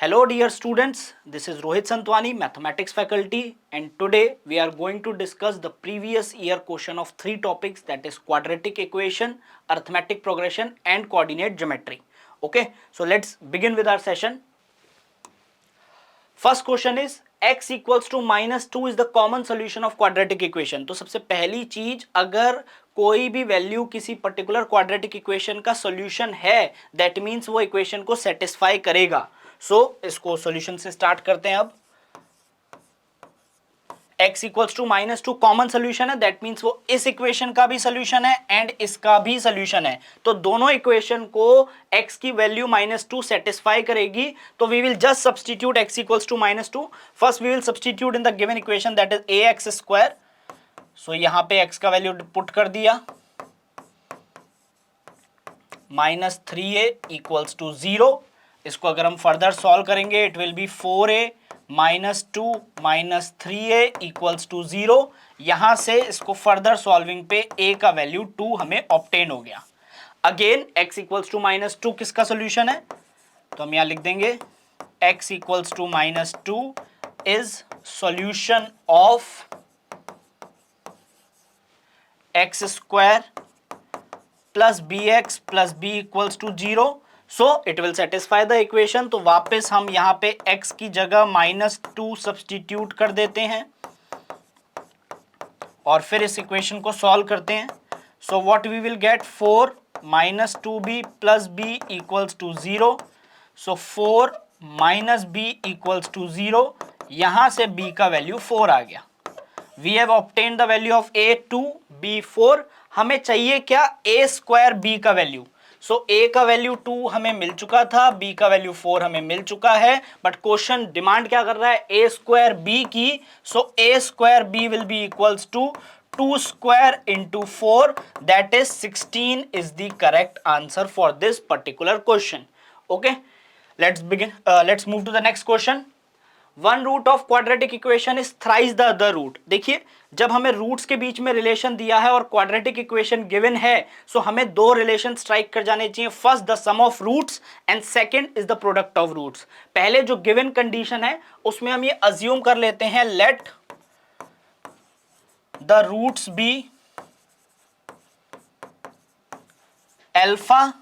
Hello dear students, this is Rohit Santwani, mathematics faculty, and today we are going to discuss the previous year question of three topics, that is quadratic equation, arithmetic progression and coordinate geometry. Okay, so let's begin with our session. First question is x equals to -2 is the common solution of quadratic equation. तो सबसे पहली चीज, अगर कोई भी value किसी particular quadratic equation का solution है, दैट मीन्स वो इक्वेशन को सेटिस्फाई करेगा. इसको सॉल्यूशन से स्टार्ट करते हैं. अब x equals to -2 common solution है, दैट मीन्स वो इस इक्वेशन का भी सोल्यूशन है एंड इसका भी सोल्यूशन है. तो दोनों इक्वेशन को x की वैल्यू -2 सेटिस्फाई करेगी. तो we will just substitute x equals to -2. First we will substitute in the given equation, that is ax square. So यहां पे x का वैल्यू पुट कर दिया, -3a इक्वल्स टू 0. इसको अगर हम फर्दर सॉल्व करेंगे, it will be 4a -2 -3a equals to 0. यहां से इसको फर्दर सॉल्विंग पे a का वैल्यू 2 हमें ऑब्टेन हो गया. अगेन x इक्वल्स टू -2 किसका सोल्यूशन है, तो हम यहां लिख देंगे x equals to -2 is solution of x square plus bx plus b equals to 0. So it will satisfy the equation. तो वापस हम यहां पे x की जगह -2 सब्स्टिट्यूट कर देते हैं और फिर इस इक्वेशन को सॉल्व करते हैं. So what we will get, 4 -2b plus b equals to 0. So 4 -b equals to 0. यहां से b का वैल्यू 4 आ गया. We have obtained the value of a 2 b 4. हमें चाहिए क्या, a स्क्वायर b का वैल्यू. सो a का वैल्यू 2 हमें मिल चुका था, b का वैल्यू 4 हमें मिल चुका है, बट क्वेश्चन डिमांड क्या कर रहा है, a स्क्वायर b की. So a square b will be equals to 2 square into 4, that is 16 is the correct answer for this particular question. Okay, let's move to the next question. One root of quadratic equation is thrice the other root. देखिए, जब हमें roots के बीच में relation दिया है और quadratic equation given है, सो हमें दो रिलेशन स्ट्राइक कर जाने चाहिए. First the sum of roots and second is the product of roots. पहले जो गिवन कंडीशन है उसमें हम ये अज्यूम कर लेते हैं, let the roots be alpha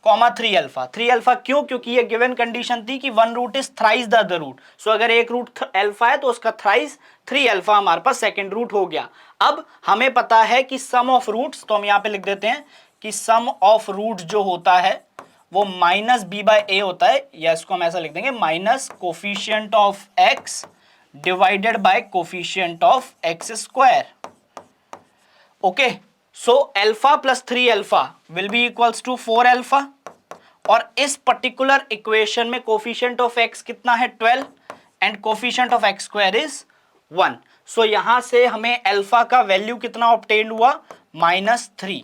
comma 3 alpha. 3 alpha क्यों, क्योंकि ये गिवन कंडीशन थी कि one root is thrice the other root. So अगर एक रूट अल्फा है तो उसका थ्राइस 3 अल्फा हमारे पास सेकंड रूट हो गया. अब हमें पता है कि सम ऑफ रूट्स, तो हम यहां पे लिख देते हैं कि सम ऑफ रूट जो होता है वो -b/a होता है, या इसको हम ऐसा लिख देंगे minus coefficient of x divided by coefficient of x square. Okay, so alpha plus 3 alpha will be equals to 4 alpha, और इस पर्टिकुलर इक्वेशन में कोफिशिएंट ऑफ x कितना है, 12, and coefficient of x square is 1. So यहां से हमें alpha का value कितना ऑब्टेन हुआ, -3.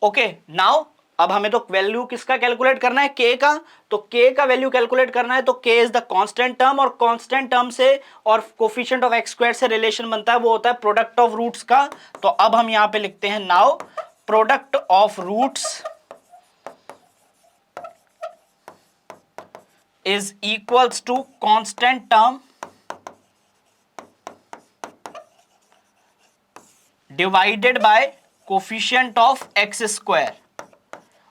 ओके, नाउ अब हमें तो वैल्यू किसका कैलकुलेट करना है, k का. तो k का वैल्यू कैलकुलेट करना है, तो k is the constant term, और कांस्टेंट टर्म से और कोफिशिएंट ऑफ x स्क्वायर से रिलेशन बनता है, वो होता है प्रोडक्ट ऑफ रूट्स का. तो अब हम यहां पे लिखते हैं, now product of roots is equals to constant term divided by coefficient of x square.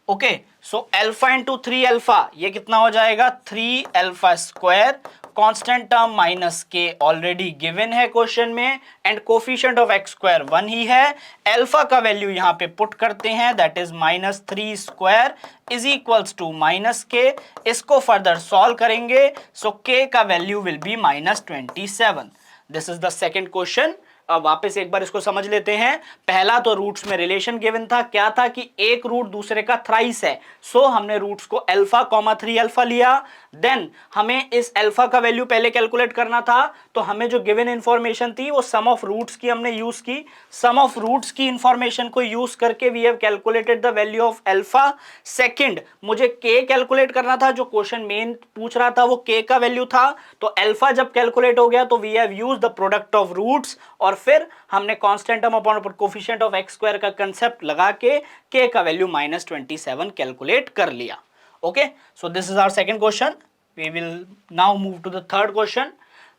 Okay, so alpha into 3 alpha, ये कितना हो जाएगा, 3 alpha square. Constant term minus के ऑलरेडी गिवन है क्वेश्चन में, and coefficient of x square 1 ही है. Alpha का वैल्यू यहां पे पुट करते हैं, that is -3 square is equals to -k. इसको फर्दर सॉल्व करेंगे, सो k का value will be -27. This is the second question. अब वापस एक बार इसको समझ लेते हैं. पहला तो रूट्स में रिलेशन गिवन था, क्या था कि एक रूट दूसरे का थ्राइस है. सो हमने रूट्स को अल्फा कॉमा 3 अल्फा लिया. देन हमें इस अल्फा का वैल्यू पहले कैलकुलेट करना था, तो हमें जो गिवन इंफॉर्मेशन थी वो सम ऑफ रूट्स की हमने यूज की. सम ऑफ रूट्स की इंफॉर्मेशन को यूज करके we have calculated the value of alpha. Second, मुझे k कैलकुलेट करना था, जो क्वेश्चन मेन पूछ रहा था वो k का वैल्यू था. तो अल्फा जब कैलकुलेट हो गया तो we have use the product of roots, और फिर हमने constant term upon coefficient of x square का कंसेप्ट लगा के k का वैल्यू -27 कैलकुलेट कर लिया. Okay, so this is our second question. We will now move to the third question.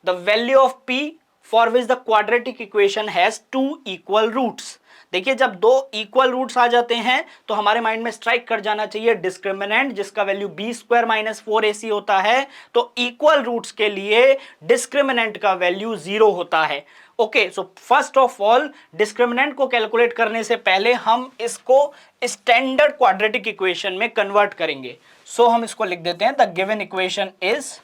The value of p for which the quadratic equation has two equal roots. देखिए जब दो equal roots आ जाते हैं तो हमारे mind में strike कर जाना चाहिए डिस्क्रिमिनेंट जिसका value B square minus 4ac होता है, तो इक्वल रूट्स के लिए डिस्क्रिमिनेंट का वैल्यू 0 होता है. Okay, so first of all discriminant को कैलकुलेट करने से पहले हम इसको स्टैंडर्ड क्वाड्रेटिक इक्वेशन में कन्वर्ट करेंगे. सो हम इसको लिख देते हैं, the given equation is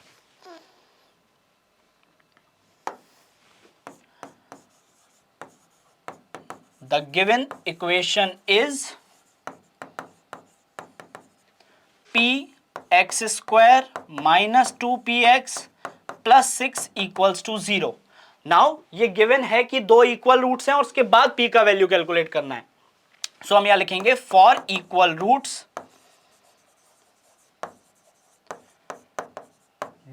The given equation is px square minus 2px plus 6 equals to 0. Now ये गिवन है कि दो इक्वल रूट्स हैं और उसके बाद p का वैल्यू कैलकुलेट करना है. सो हम यहां लिखेंगे for equal roots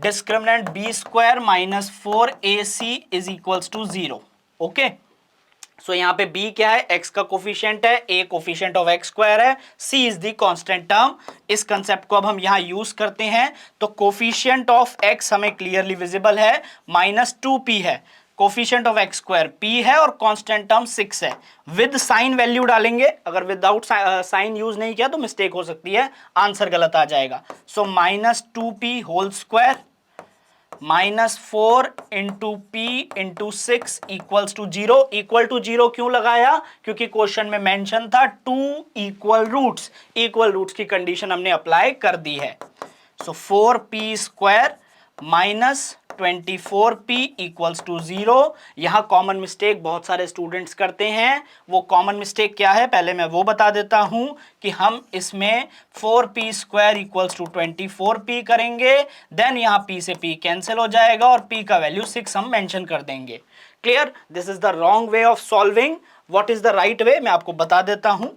discriminant b square minus 4ac is equals to 0. Okay, so यहां पे b क्या है, x का कोफिशिएंट है, a coefficient of x square है, c is the constant term. इस कंसेप्ट को अब हम यहां यूज करते हैं. तो कोफिशिएंट ऑफ x हमें क्लियरली विजिबल है, -2p है, coefficient of x square p है और कांस्टेंट टर्म 6 है. विद साइन वैल्यू डालेंगे, अगर विदाउट साइन यूज नहीं किया तो मिस्टेक हो सकती है, आंसर गलत आ जाएगा. So -2p whole square -4 into p into 6 equals to 0. Equal to 0 क्यों लगाया, क्योंकि क्वेश्चन में मेंशन था two equal roots. Equal roots की कंडीशन हमने अप्लाई कर दी है. So 4p square minus 24p equals to 0. यहां कॉमन मिस्टेक बहुत सारे स्टूडेंट्स करते हैं. वो कॉमन मिस्टेक क्या है, पहले मैं वो बता देता हूं कि हम इसमें 4p square equals to 24p करेंगे, देन यहां p से p कैंसिल हो जाएगा और p का वैल्यू 6 हम मेंशन कर देंगे. Clear, this is the wrong way of solving. What is the right way, मैं आपको बता देता हूं.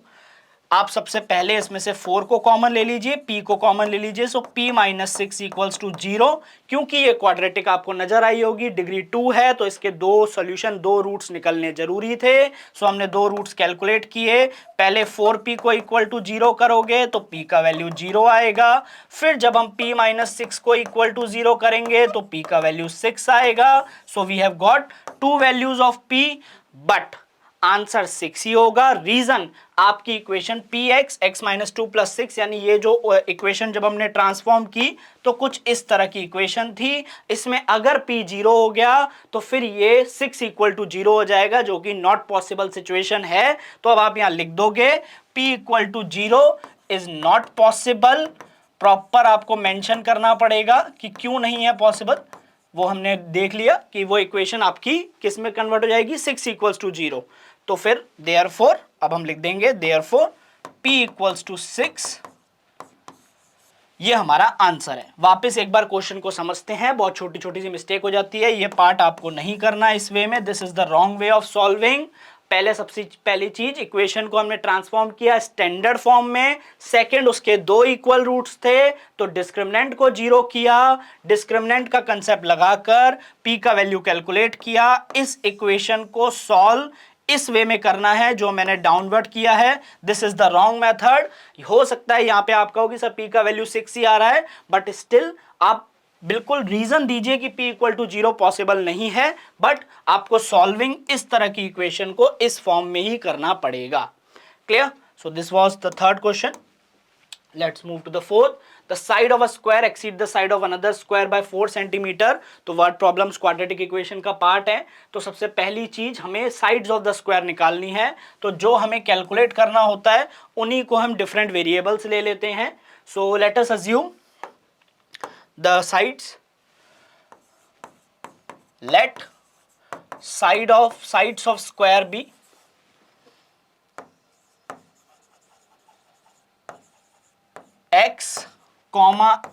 आप सबसे पहले इसमें से 4 को कॉमन ले लीजिए, p को कॉमन ले लीजिए. सो p माइनस 6 इक्वल्स टू 0. क्योंकि ये क्वाड्रेटिक आपको नजर आई होगी, डिग्री 2 है तो इसके दो सॉल्यूशन, दो रूट्स निकलने जरूरी थे. सो हमने दो रूट्स कैलकुलेट किए. पहले 4p को इक्वल टू 0 करोगे तो p का वैल्यू 0 आएगा. फिर जब हम p माइनस 6 को इक्वल टू 0 करेंगे तो p का वैल्यू 6 आएगा. So we have got two values of p, but answer 6 ही होगा. रीजन, आपकी equation px x minus 2 plus 6, यानी ये जो इक्वेशन जब हमने ट्रांसफॉर्म की तो कुछ इस तरह की इक्वेशन थी. इसमें अगर p 0 हो गया तो फिर ये 6 इक्वल टू 0 हो जाएगा, जो कि नॉट पॉसिबल सिचुएशन है. तो अब आप यहां लिख दोगे p equal to 0 is not possible. Proper आपको मेंशन करना पड़ेगा कि क्यों नहीं है पॉसिबल. वो हमने देख लिया कि वो इक्वेशन आपकी किस में कन्वर्ट हो जाएगी, 6 इक्वल्स टू 0. तो फिर देयरफॉर अब हम लिख देंगे देयरफॉर p इक्वल्स टू 6. ये हमारा आंसर है. वापस एक बार क्वेश्चन को समझते हैं, बहुत छोटी छोटी सी मिस्टेक हो जाती है, ये पार्ट आपको नहीं करना इस वे में. This is the wrong way of solving. पहले सबसे पहली चीज, इक्वेशन को हमने ट्रांसफॉर्म किया स्टैंडर्ड फॉर्म में. सेकंड, उसके दो इक्वल रूट्स थे तो डिस्क्रिमिनेंट को 0 किया, डिस्क्रिमिनेंट का कंसेप्ट लगाकर p का वैल्यू कैलकुलेट किया. इस इक्वेशन को सॉल्व इस वे में करना है जो मैंने डाउनवर्ड किया है. This is the wrong method. हो सकता है यहां पे आप कहोगे सर p का वैल्यू 6 ही आ रहा है, बट स्टिल आप बिल्कुल रीजन दीजिए कि p इक्वल टू 0 पॉसिबल नहीं है, बट आपको सॉल्विंग इस तरह की इक्वेशन को इस फॉर्म में ही करना पड़ेगा. Clear, so this was the third question. Let's move to the fourth. The side of a square exceed the side of another square by 4 centimetre. तो वर्ड प्रॉब्लम्स क्वाड्रेटिक इक्वेशन का part है. तो सबसे पहली चीज हमें साइड्स ऑफ द स्क्वायर निकालनी है. तो जो हमें कैलकुलेट करना होता है उन्हीं को हम डिफरेंट वेरिएबल्स ले लेते हैं. So let us assume the sides. Let sides of square be x,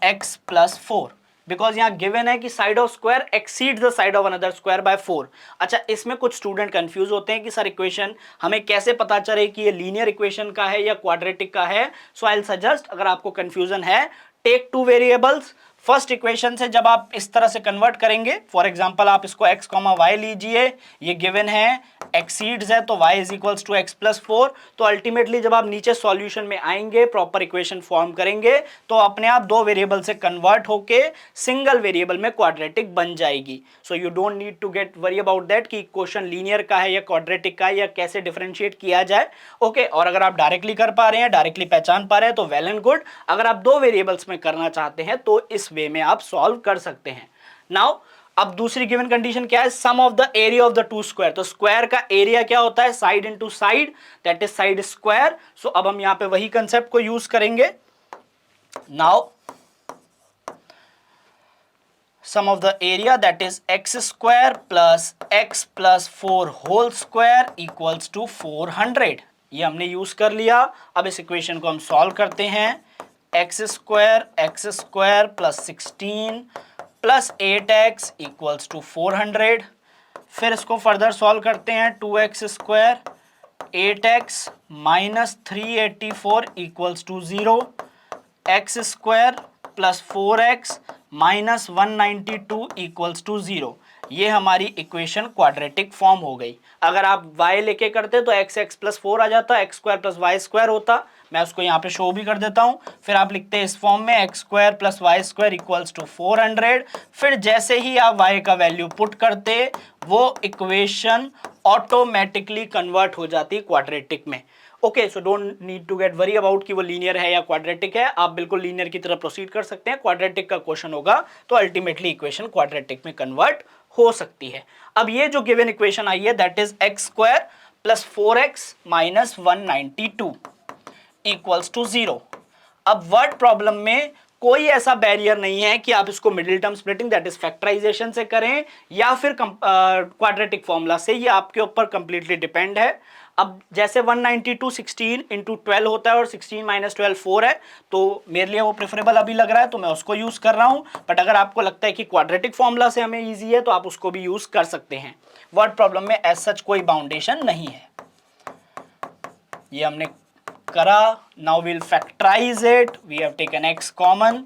x plus 4. Because यहाँ गिवन है कि side of square exceed the side of another square by 4. अच्छा, इसमें कुछ स्टूडेंट कंफ्यूज होते हैं कि सर इक्वेशन हमें कैसे पता चले कि ये लीनियर इक्वेशन का है या क्वाड्रेटिक का है. सो आई विल सजेस्ट, अगर आपको कंफ्यूजन है, टेक 2 वेरिएबल्स. फर्स्ट इक्वेशन से जब आप इस तरह से कन्वर्ट करेंगे, फॉर एग्जांपल आप इसको x, y लीजिए, ये गिवन है, एक्सीड्स है तो y is equals to x plus 4। तो अल्टीमेटली जब आप नीचे सॉल्यूशन में आएंगे, प्रॉपर इक्वेशन फॉर्म करेंगे, तो अपने आप दो वेरिएबल से कन्वर्ट होके सिंगल वेरिएबल में क्वाड्रेटिक बन जाएगी। So you don't need to get worry about that कि क्वेश्चन लीनियर का है या क्वाड्रेटिक का है या कैसे डिफरेंशिएट किया जाए। ओके, और अगर आप डायरेक्टली कर पा रहे हैं, डायरेक्टली पहचान पा रहे हैं तो वेल एंड गुड। अगर आप दो वेरिएबल्स में करना चाहते हैं तो इस वे में आप सॉल्व कर सकते हैं। नाउ अब दूसरी गिवन कंडीशन क्या है, sum of the area of the two square. तो स्क्वायर का एरिया क्या होता है, side into side, that is side square. So अब हम यहां पे वही कंसेप्ट को यूज करेंगे। Now sum of the area, that is x square plus x plus 4 whole square equals to 400। ये हमने यूज कर लिया। अब इस इक्वेशन को हम सॉल्व करते हैं। x square plus 16 plus 8x equals to 400। फिर इसको फर्दर सॉल्व करते हैं। 2x square 8x minus 384 equals to 0। x square plus 4x minus 192 equals to 0। ये हमारी इक्वेशन क्वाड्रेटिक फॉर्म हो गई। अगर आप y लेके करते तो x प्लस 4 आ जाता, x square plus y square होता। मैं उसको यहाँ पे शो भी कर देता हूँ। फिर आप लिखते हैं इस फॉर्म में x square plus y square equals to 400। फिर जैसे ही आप y का वैल्यू पुट करते, वो इक्वेशन ऑटोमेटिकली कन्वर्ट हो जाती क्वाड्रेटिक में। Okay, so don't need to get worry about कि वो लीनियर है या क्वाड्रेटिक है। आप बिल्कुल लीनियर की तरह प्रोसीड कर सकते हैं। क्वाड्रेटिक का क्वेश्चन होगा तो अल्टीमेटली इक्वेशन क्वाड्रेटिक में कन्वर्ट हो सकती है। अब ये जो गिवन इक्वेशन आई है, that is x square plus 4x minus 192 equals to 0। अब वर्ड प्रॉब्लम में कोई ऐसा बैरियर नहीं है कि आप इसको middle term splitting, that is factorisation से करें या फिर क्वाड्रेटिक फॉर्मूला से। ये आपके ऊपर कंप्लीटली डिपेंड है। अब जैसे 192 16 इंटू 12 होता है और 16 माइनस 12 4 है, तो मेरे लिए वो प्रेफरेबल अभी लग रहा है तो मैं उसको यूज कर रहा हूं। बट अगर आपको लगता है कि क्वाड्रेटिक फॉर्मूला से हमें इजी है तो आप उसको भी यूज कर सकते हैं। वर्ड प्रॉब्लम में एज सच कोई बाउंडेशन नहीं है। ये हमने करा। Now will factorise it. We have taken x common,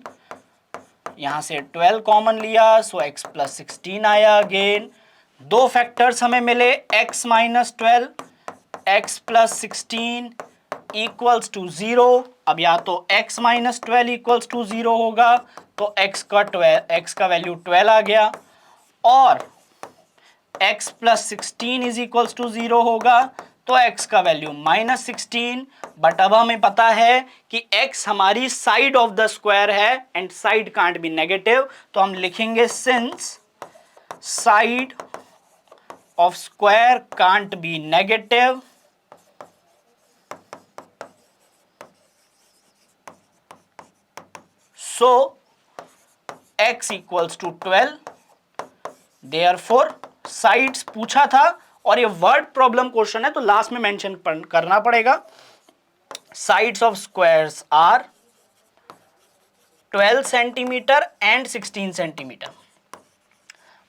यहां से 12 कॉमन लिया, सो x प्लस 16 आया। अगेन दो फैक्टर्स हमें मिले, x minus 12 x plus 16 equals to 0। अब या तो x माइनस 12 इक्वल्स टू 0 होगा तो x का वैल्यू 12 आ गया, और x plus 16 is equals to 0 होगा तो x का वैल्यू माइनस 16। बट अब हमें पता है कि x हमारी साइड ऑफ द स्क्वायर है and side can't be negative, तो हम लिखेंगे since side of square can't be negative, so x equals to 12। therefore sides पूछा था और ये वर्ड प्रॉब्लम क्वेश्चन है तो लास्ट में मेंशन करना पड़ेगा। Sides of squares are 12 centimetre and 16 centimetre.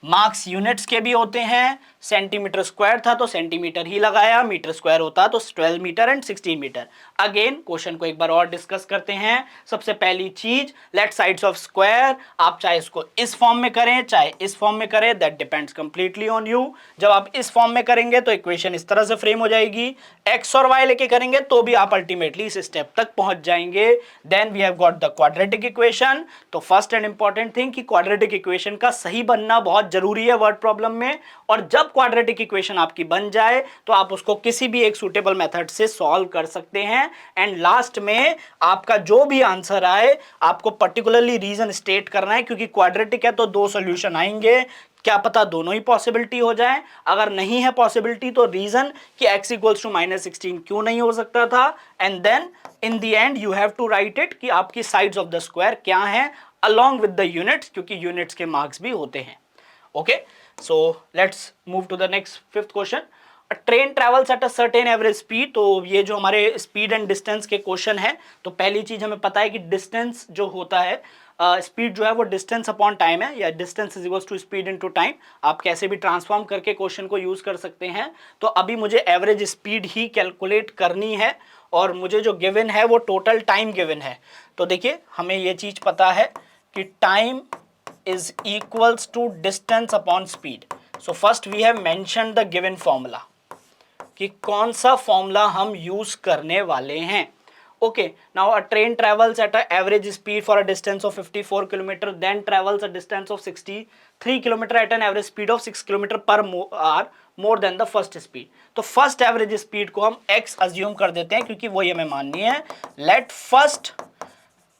Marks units के भी होते हैं। सेंटीमीटर स्क्वायर था तो सेंटीमीटर ही लगाया, मीटर स्क्वायर होता तो 12 metre and 16 metre. Again question को एक बार और डिस्कस करते हैं। सबसे पहली चीज, लेट साइड्स ऑफ स्क्वायर, आप चाहे इसको इस फॉर्म में करें चाहे इस फॉर्म में करें, that depends completely on you. जब आप इस फॉर्म में करेंगे तो इक्वेशन इस तरह से फ्रेम हो जाएगी। एक्स और वाई लेके करेंगे तो भी आप अल्टीमेटली इस स्टेप तक पहुंच जाएंगे। Then we have got the quadratic equation. तो फर्स्ट एंड इंपॉर्टेंट थिंग कि क्वाड्रेटिक इक्वेशन का सही बनना बहुत जरूरी है वर्ड प्रॉब्लम में, और जब क्वाड्रेटिक इक्वेशन आपकी बन जाए तो आप उसको किसी भी एक सूटेबल मेथड से सॉल्व कर सकते हैं। एंड लास्ट में आपका जो भी आंसर आए आपको पर्टिकुलरली रीजन स्टेट करना है, क्योंकि क्वाड्रेटिक है तो दो सॉल्यूशन आएंगे, क्या पता दोनों ही पॉसिबिलिटी हो जाए। अगर नहीं है पॉसिबिलिटी तो रीजन कि x इक्वल्स टू माइनस 16 क्यों नहीं हो सकता था, and then in the end you have to write it कि आपकी साइड्स ऑफ द स्क्वायर क्या है अलॉन्ग विद द यूनिट्स, क्योंकि यूनिट्स के मार्क्स भी होते हैं। Okay, so let's move to the next fifth question। A train travels at a certain average speed। तो ये जो हमारे स्पीड एंड डिस्टेंस के क्वेश्चन है, तो पहली चीज हमें पता है कि डिस्टेंस जो होता है, स्पीड जो है वो डिस्टेंस अपॉन टाइम है, या distance is equals to speed into time. आप कैसे भी ट्रांसफॉर्म करके क्वेश्चन को यूज कर सकते हैं। तो अभी मुझे एवरेज स्पीड ही कैलकुलेट करनी है, और मुझे जो गिवन है वो टोटल टाइम गिवन है। तो देखिए हमें ये चीज पता है कि time is equals to distance upon speed. So first we have mentioned the given formula कि कौन सा फॉर्मूला हम यूज करने वाले हैं. Okay, now a train travels at an average speed for a distance of 54 km, then travels a distance of 63 km at an average speed of 6 km per hour more than the first speed. तो first average speed को हम x assume कर देते हैं क्योंकि वो ये हमें माननी है. Let first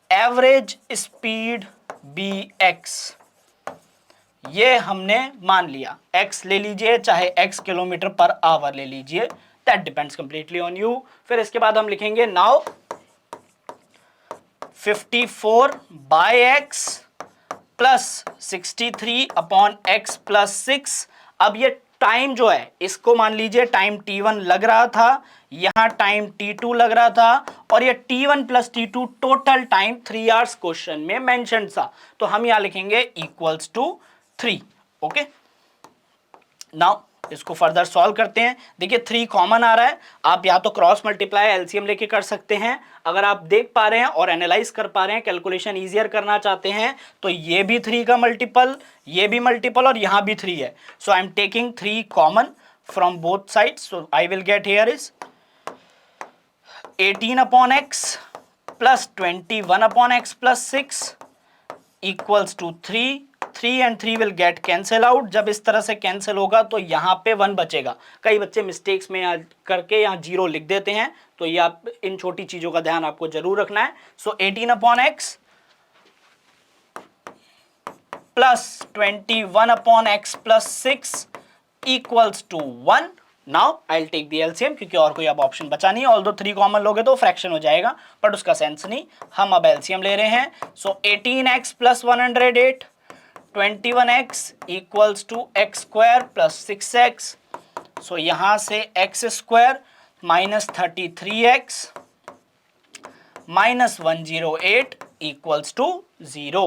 average speed be x. ये हमने मान लिया. x ले लीजिए चाहे x किलोमीटर पर आवर ले लीजिए, that depends completely on you. फिर इसके बाद हम लिखेंगे now 54 by x plus 63 upon x plus 6. अब ये टाइम जो है इसको मान लीजिए टाइम t1 लग रहा था, यहां टाइम t2 लग रहा था, और ये t1 plus t2 total time 3 hours question में मेंशन था. तो हम यहां लिखेंगे इक्वल्स टू 3. ओके, नाउ इसको फर्दर सॉल्व करते हैं. देखिए 3 कॉमन आ रहा है, आप या तो क्रॉस मल्टीप्लाई एलसीएम लेके कर सकते हैं. अगर आप देख पा रहे हैं और एनालाइज कर पा रहे हैं, कैलकुलेशन इजियर करना चाहते हैं, तो ये भी 3 का मल्टीपल, ये भी मल्टीपल और यहां भी 3 है. So I am taking 3 common from both sides. So I will get here is 18 upon x plus 21 upon x plus 6 equals to 3. 3 and 3 will get cancel out. जब इस तरह से कैंसिल होगा तो यहाँ पे 1 बचेगा. कई बच्चे मिस्टेक्स में करके यहाँ 0 लिख देते हैं, तो ये आप इन छोटी चीजों का ध्यान आपको जरूर रखना है. So 18 upon x plus 21 upon x plus 6 equals to 1. Now I will take the LCM क्योंकि और कोई अब ऑप्शन बचा नहीं. ऑल्दो 3 कॉमन लोगे तो फ्रैक्शन हो जाएगा, बट उसका सेंस नहीं. हम अब एलसीएम ले रहे हैं. So 18x plus 108, 21x equals to x square plus 6x. So यहां से x square minus 33x minus 108 equals to 0.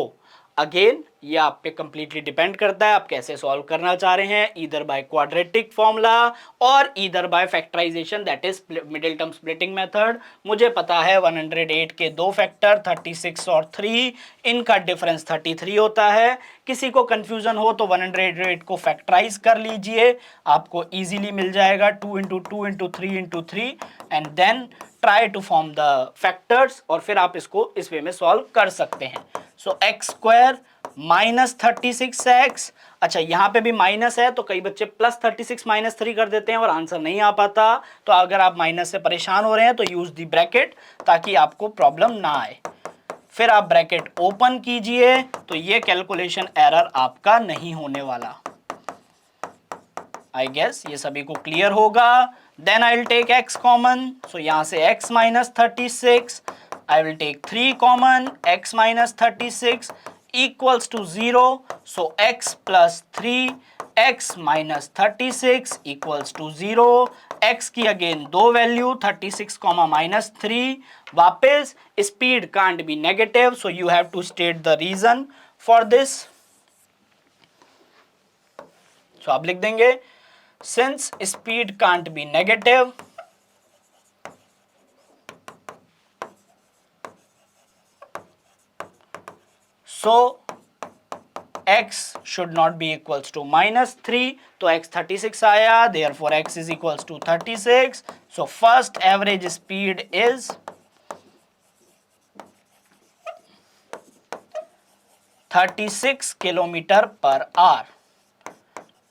Again ये आप पे कंप्लीटली डिपेंड करता है आप कैसे सॉल्व करना चाह रहे हैं, ईदर बाय क्वाड्रेटिक फॉर्मूला और either by factorisation, that is middle term splitting method. मुझे पता है 108 के 2 फैक्टर 36 और 3, इनका डिफरेंस 33 होता है. किसी को कंफ्यूजन हो तो 108 को फैक्टराइज कर लीजिए, आपको इजीली मिल जाएगा 2 into 2 into 3 into 3 and then try to form the factors, और फिर आप इसको इस वे में सॉल्व कर सकते हैं. सो एक्स स्क्वायर माइनस 36x. अच्छा यहां पे भी माइनस है तो कई बच्चे प्लस 36 माइनस 3 कर देते हैं और आंसर नहीं आ पाता. तो अगर आप माइनस से परेशान हो रहे हैं तो यूज दी ब्रैकेट ताकि आपको प्रॉब्लम ना आए. फिर आप ब्रैकेट ओपन कीजिए तो ये कैलकुलेशन एरर आपका नहीं होने वाला. आई गेस ये सभी को क्लियर होगा. Then I will take x common. So यहां से x minus 36, I will take 3 common, x minus 36 equals to 0. So x plus 3, x minus 36 equals to 0. x की again 2 value 36 comma minus 3. वापस speed can't be negative, so you have to state the reason for this. So आप लिख देंगे since speed can't be negative, so x should not be equals to minus 3. तो x 36 आया, therefore x is equals to 36. So first average speed is 36 kilometre per hour.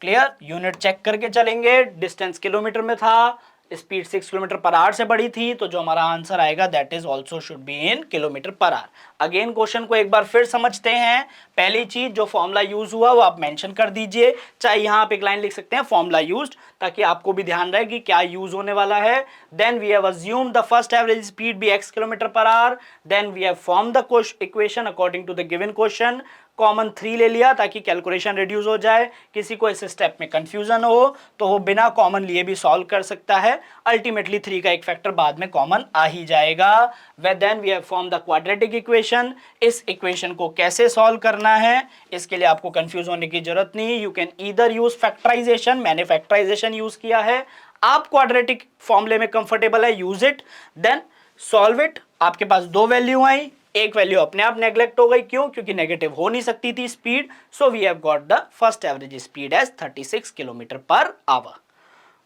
Clear? Unit check करके चलेंगे. Distance kilometre में था, speed 6 kilometre per our से बड़ी थी, तो जो हमारा आंसर आएगा that is also should be in kilometre per our. Again question को एक बार फिर समझते हैं. पहली चीज जो फॉर्मूला यूज हुआ वो आप मेंशन कर दीजिए, चाहे यहां आप एक लाइन लिख सकते हैं फॉर्मूला यूज्ड, ताकि आपको भी ध्यान रहे कि क्या यूज होने वाला है. Then we have assumed the first average speed be x kilometre per hour. Then we have form the equation according to the given question. Common 3 ले लिया ताकि कैलकुलेशन रिड्यूस हो जाए. किसी को इस स्टेप में कंफ्यूजन हो तो वो बिना कॉमन लिए भी सॉल्व कर सकता है. अल्टीमेटली 3 का एक फैक्टर बाद में कॉमन आ ही जाएगा. Then we have form the quadratic equation. इस इक्वेशन को कैसे सॉल्व करना है इसके लिए आपको कंफ्यूज होने की जरूरत नहीं. You can either use factorisation, मैंने फैक्टराइजेशन यूज किया है. आप क्वाड्रेटिक फॉर्मूले में कंफर्टेबल है, use it, then solve it. आपके पास 2 वैल्यू आई, एक वैल्यू अपने आप नेग्लेक्ट हो गई, क्यों? क्योंकि नेगेटिव हो नहीं सकती थी speed, so we have got the first average speed as 36 kilometre per hour.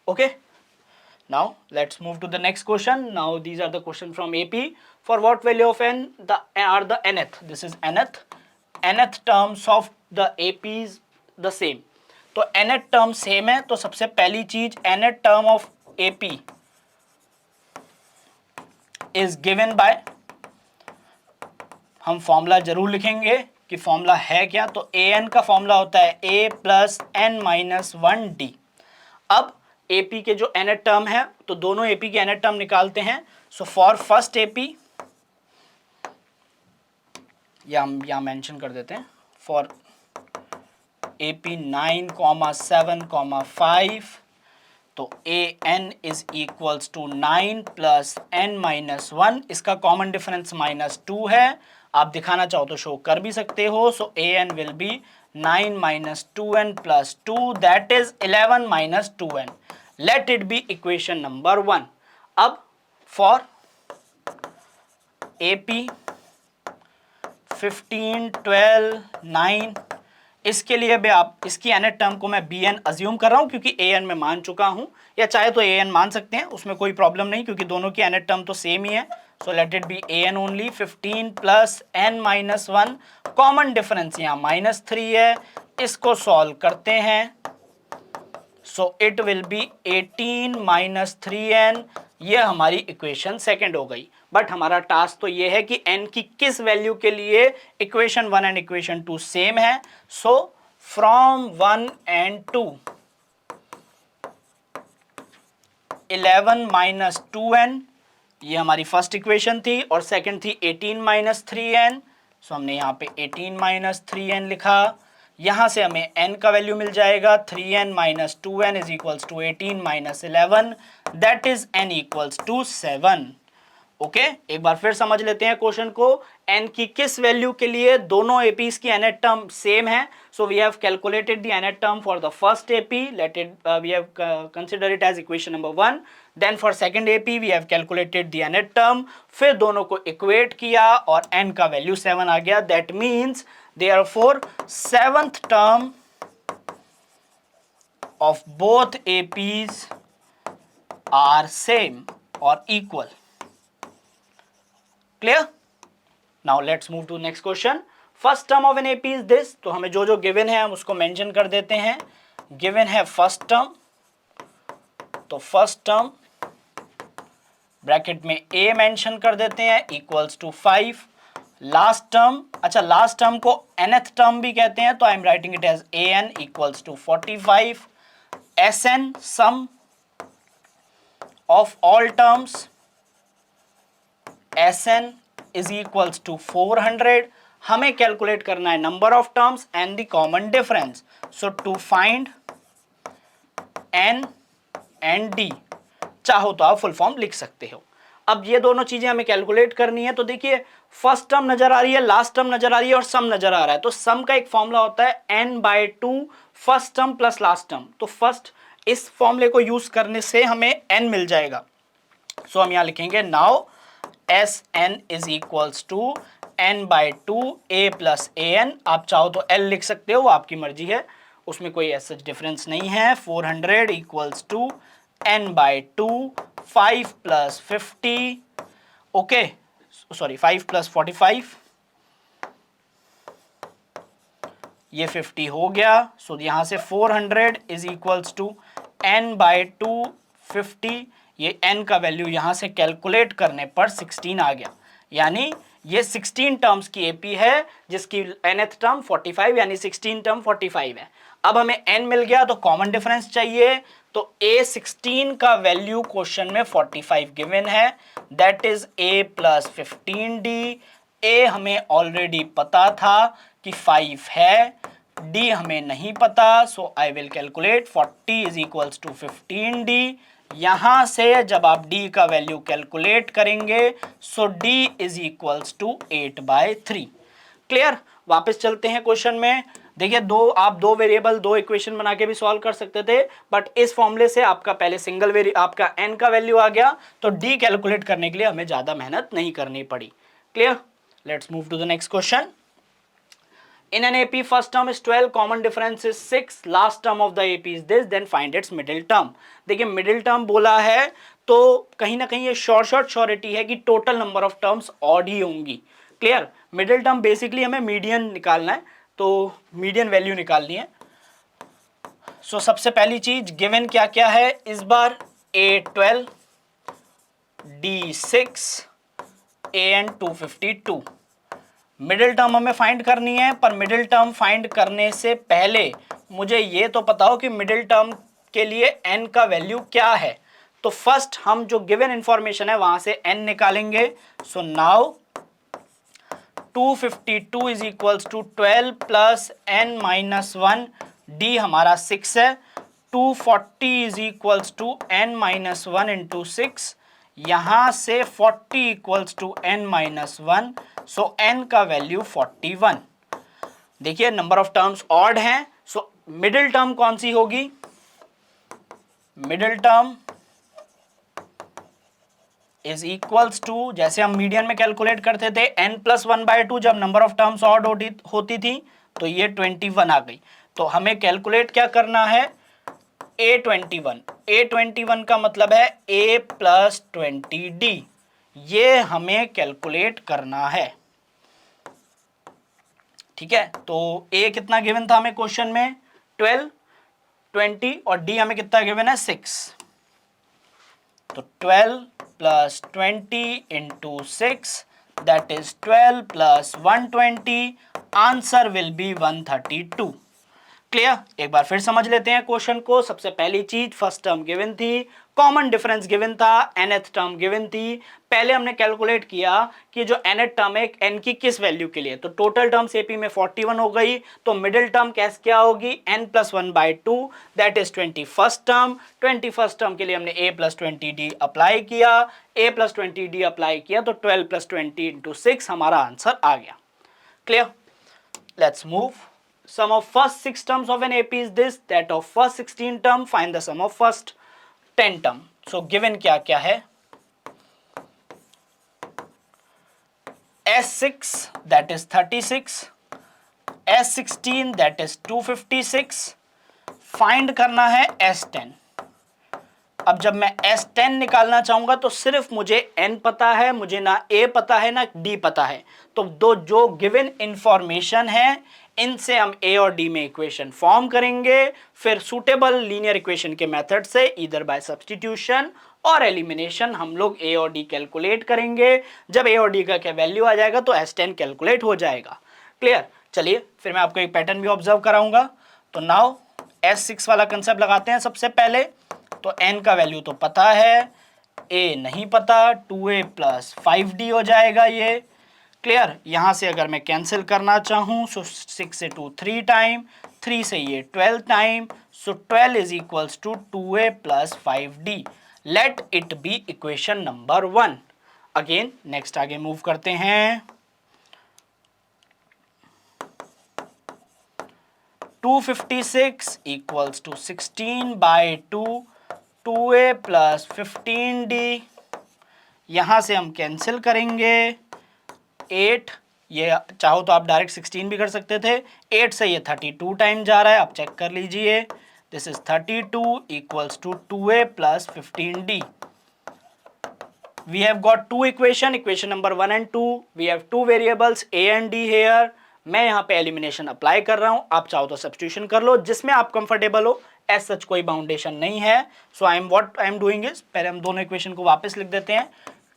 Okay, now let's move to the next question. Now these are the question from AP. For what value of n are the nth, this is nth terms of the AP is the same. तो nth term same है, तो सबसे पहली चीज nth term of AP is given by, हम formula जरूर लिखेंगे कि फॉर्मूला है क्या. तो an का फॉर्मूला होता है a plus n minus 1d. अब AP के जो nth टर्म है, तो दोनों AP के nth टर्म निकालते हैं. सो फॉर फर्स्ट AP, या हम यहाँ मेंशन कर देते हैं, फॉर AP 9, 7, 5, तो an is equals to 9 plus n minus 1. इसका कॉमन डिफरेंस -2 है. आप दिखाना चाहो तो शो कर भी सकते हो. सो an will be 9 minus 2n plus 2, that is 11 minus 2n. Late it be equation number 1. अब फॉर AP 15, 12, 9, इसके लिए भी आप इसकी nth टर्म को मैं bn अज्यूम कर रहा हूं क्योंकि an में मान चुका हूं, या चाहे तो an मान सकते हैं, उसमें कोई प्रॉब्लम नहीं क्योंकि दोनों की nth टर्म तो सेम ही है. So let it B an only. 15 plus n minus 1, common difference यहाँ -3 है, इसको सॉल्व करते हैं. सो it will B 18 minus 3n. ये हमारी इक्वेशन सेकंड हो गई. बट हमारा टास्क तो ये है कि n की किस वैल्यू के लिए इक्वेशन 1 एंड इक्वेशन 2 सेम है. So from 1 and 2, 11 minus 2n, ये हमारी फर्स्ट इक्वेशन थी, और सेकंड थी 18 माइनस 3n. सो हमने यहाँ पे 18 माइनस 3n लिखा. यहाँ से हमें n का वैल्यू मिल जाएगा 3n minus 2n is equals to 18 minus 11, that is n equals to 7. Okay, एक बार फिर समझ लेते हैं क्वेश्चन को. n की किस वैल्यू के लिए दोनों APs की nth टर्म सेम है. So we have calculated the nth term for the first AP. Let it we have consider it as equation number 1. Then for second AP we have calculated the nth term. फिर दोनों को equate किया और n का value 7 आ गया. That means therefore seventh term of both APs are same or equal. Clear? Now let's move to next question. First term of an AP is this. तो हमें जो जो given है हम उसको mention कर देते हैं. Given है first term, तो first term ब्रैकेट में a mention कर देते हैं equals to 5. लास्ट टर्म, अच्छा लास्ट टर्म को nth टर्म भी कहते हैं, तो I am writing it as an equals to 45. Sn sum of all terms, Sn is equals to 400. हमें कैलकुलेट करना है number of terms and the common difference. So to find n and d, चाहो तो आप full form लिख सकते हो. अब ये दोनों चीजें हमें कैलकुलेट करनी है. तो देखिए फर्स्ट टर्म नजर आ रही है, लास्ट टर्म नजर आ रही है और सम नजर आ रहा है. तो सम का एक फॉर्मूला होता है n/2 first term plus last term. तो फर्स्ट इस फॉर्मूले को यूज करने से हमें n मिल जाएगा. सो हम यहां लिखेंगे now Sn is equals to n/2 a plus an. आप चाहो तो l लिख सकते हो, आपकी मर्जी है, उसमें कोई ऐसा डिफरेंस नहीं है. 400 equals to n/2 5 plus 50. Okay, sorry 5 plus 45, ये 50 हो गया. सो यहां से 400 इज इक्वल्स टू n/2 50. ये n का वैल्यू यहां से कैलकुलेट करने पर 16 आ गया. यानी ये 16 टर्म्स की AP है जिसकी nth टर्म 45 यानी 16 टर्म 45 है. अब हमें n मिल गया तो कॉमन डिफरेंस चाहिए. तो A16 का वैल्यू क्वेश्चन में 45 गिवन है, that is a plus 15d. a हमें ऑलरेडी पता था कि 5 है, d हमें नहीं पता. So I will calculate 40 is equals to 15d. यहां से जब आप d का वैल्यू कैलकुलेट करेंगे so d is equals to 8/3. Clear? वापस चलते हैं क्वेश्चन में. देखिए आप दो वेरिएबल दो इक्वेशन बना के भी सॉल्व कर सकते थे, बट इस फॉर्मूले से आपका पहले सिंगल आपका n का वैल्यू आ गया, तो d कैलकुलेट करने के लिए हमें ज्यादा मेहनत नहीं करनी पड़ी. Clear? Let's move to the next question. In an AP, first term is 12, common difference is 6, last term of the AP is this, then find its middle term. देखिए middle term बोला है तो कहीं ना कहीं ये शॉर्ट श्योरिटी है कि total number of terms odd ही होंगी. क्लियर. मिडिल टर्म बेसिकली हमें मीडियन निकालना है, तो मीडियन वैल्यू निकालनी है. सो सबसे पहली चीज गिवन क्या क्या है इस बार, A12, D6, AN 252. Middle term हमें फाइंड करनी है, पर मिडिल टर्म फाइंड करने से पहले मुझे ये तो पता हो कि मिडिल टर्म के लिए n का वैल्यू क्या है. तो फर्स्ट हम जो गिवन इंफॉर्मेशन है वहां से n निकालेंगे. So now 252 is equals to 12 plus n minus 1, d हमारा 6 है. 240 is equals to n minus 1 into 6, यहां से 40 equals to n minus 1, so n का वैल्यू 41. देखिए नंबर ऑफ टर्म्स ऑड हैं, सो मिडिल टर्म कौन सी होगी, middle term is equals to, जैसे हम मीडियन में कैलकुलेट करते थे n प्लस 1/2, जब नंबर ऑफ टर्म्स ऑड होती थी तो ये 21 आ गई. तो हमें कैलकुलेट क्या करना है, A21 का मतलब है A प्लस 20D, ये हमें कैलकुलेट करना है. ठीक है. तो A कितना गिवन था हमें क्वेश्चन में, 12, 20, और D हमें कितना गिवन है, 6. तो 12 plus 20 into 6, that is 12 plus 120, answer will be 132. Clear. एक बार फिर समझ लेते हैं क्वेश्चन को. सबसे पहली चीज, फर्स्ट टर्म गिवन थी, कॉमन डिफरेंस गिवन था, nth टर्म गिवन थी. पहले हमने कैलकुलेट किया कि जो nth टर्म है n की किस वैल्यू के लिए, तो टोटल टर्म्स एपी में 41 हो गई. तो मिडिल टर्म कैसे क्या होगी, n plus 1/2, that is 21st term. 21st term के लिए हमने a प्लस 20d अप्लाई किया. a प्लस 20d अप्लाई किया तो 12 प्लस 20 इंटू 6 हमारा आंसर आ गया. Clear. Let's move. Sum of first 6 terms of an AP is this, that of first 16 term find the sum of first 10 term. So given क्या क्या है, S6 that is 36, S16 that is 256, find करना है S10. अब जब मैं S10 निकालना चाहूंगा तो सिर्फ मुझे n पता है, मुझे ना a पता है ना d पता है. तो दो जो गिवन इंफॉर्मेशन है इनसे हम a और d में इक्वेशन फॉर्म करेंगे, फिर सुटेबल लीनियर इक्वेशन के मेथड से इधर बाय सब्स्टिट्यूशन और एलिमिनेशन हम लोग a और d कैलकुलेट करेंगे. जब a और d का क्या वैल्यू आ जाएगा तो S10 कैलकुलेट हो जाएगा. क्लियर. चलिए फिर मैं आपको एक पैटर्न भी ऑब्जर्व कराऊंगा. तो नाउ S6 वाला कंसेप्ट लगाते हैं सबसे पहले. तो n का वैल्यू तो पता है, a नहीं पता, 2a प्लस 5d हो जाएगा ये. क्लियर. यहां से अगर मैं कैंसिल करना चाहूं सो 6 से 2 3 टाइम, 3 से ये 12 time, so 12 is equals to 2a plus 5d. Let it be equation number 1. Again next आगे मूव करते हैं. 256 equals to 16/2, 2a plus 15d. यहां से हम कैंसिल करेंगे. 8, ये चाहो तो आप डायरेक्ट 16 भी कर सकते थे. 8 से ये 32 टाइम जा रहा है, आप चेक कर लीजिए. This is 32 equals to 2a plus 15d. We have got two equation number 1 and 2. We have two variables a and d here. मैं यहाँ पे एलिमिनेशन अप्लाई कर रहा हूँ, आप चाहो तो सब्स्टिट्यूशन कर लो जिसमें आप कंफर्टेबल हो. एज सच कोई बाउंडेशन नहीं है. So I am doing is, पहले हम दोनों इक्वेशन को वापस लिख देते हैं.